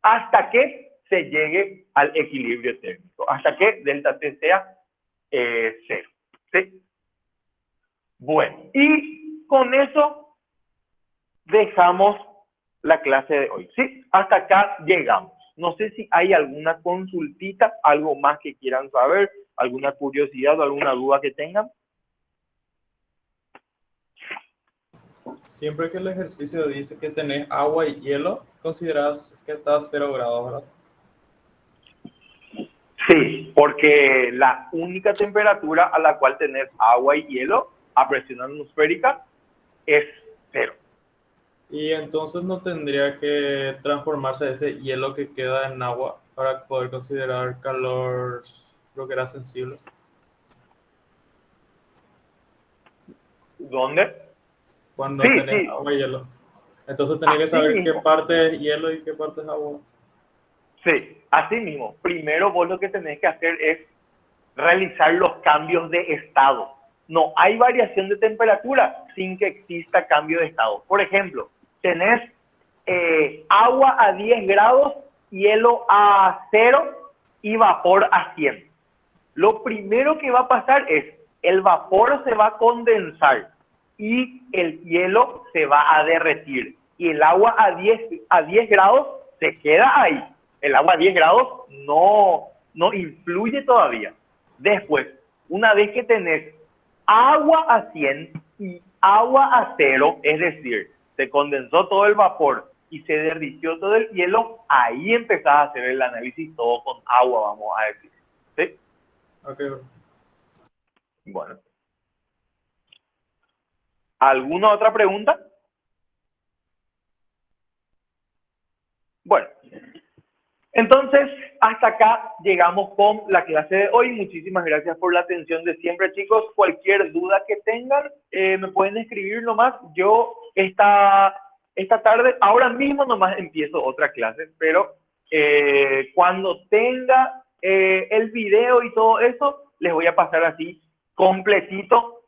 hasta que se llegue al equilibrio térmico, hasta que delta T sea 0, ¿sí? Bueno, y con eso dejamos la clase de hoy, ¿sí? Hasta acá llegamos. No sé si hay alguna consultita, algo más que quieran saber, alguna curiosidad o alguna duda que tengan. Siempre que el ejercicio dice que tenés agua y hielo, considerás que está a 0 grados, ¿verdad? Sí, porque la única temperatura a la cual tenés agua y hielo a presión atmosférica es 0. Y entonces no tendría que transformarse ese hielo que queda en agua para poder considerar calor, lo que era sensible. ¿Dónde? Cuando Sí, tenés sí. agua y hielo. Entonces tenés que Así saber qué mismo. parte es hielo y qué parte es agua. Sí, así mismo. Primero vos lo que tenés que hacer es realizar los cambios de estado. No hay variación de temperatura sin que exista cambio de estado. Por ejemplo, tenés agua a 10 grados, hielo a 0 y vapor a 100. Lo primero que va a pasar es el vapor se va a condensar y el hielo se va a derretir. Y el agua a 10 grados se queda ahí. El agua a 10 grados no influye todavía. Después, una vez que tenés agua a 100 y agua a 0, es decir, se condensó todo el vapor y se derritió todo el hielo, ahí empezás a hacer el análisis todo con agua, vamos a decir. ¿Sí? Ok, bro. Bueno. ¿Alguna otra pregunta? Bueno. Entonces, hasta acá llegamos con la clase de hoy. Muchísimas gracias por la atención de siempre, chicos. Cualquier duda que tengan, me pueden escribir nomás. Yo esta tarde, ahora mismo nomás empiezo otra clase, pero cuando tenga el video y todo eso, les voy a pasar así completito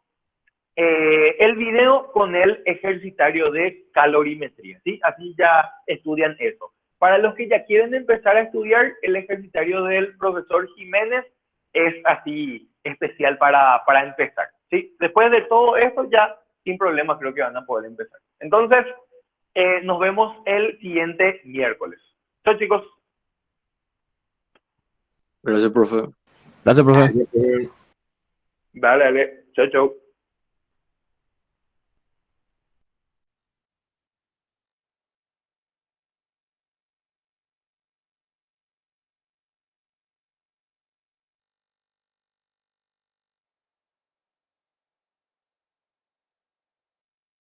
el video con el ejercitario de calorimetría, ¿sí? Así ya estudian eso. Para los que ya quieren empezar a estudiar, el ejercitario del profesor Jiménez es así especial para empezar, ¿sí? Después de todo eso, ya sin problema creo que van a poder empezar. Entonces, nos vemos el siguiente miércoles. Chao, chicos. Gracias, profe. Gracias, profe. Dale, dale. Chao, chao.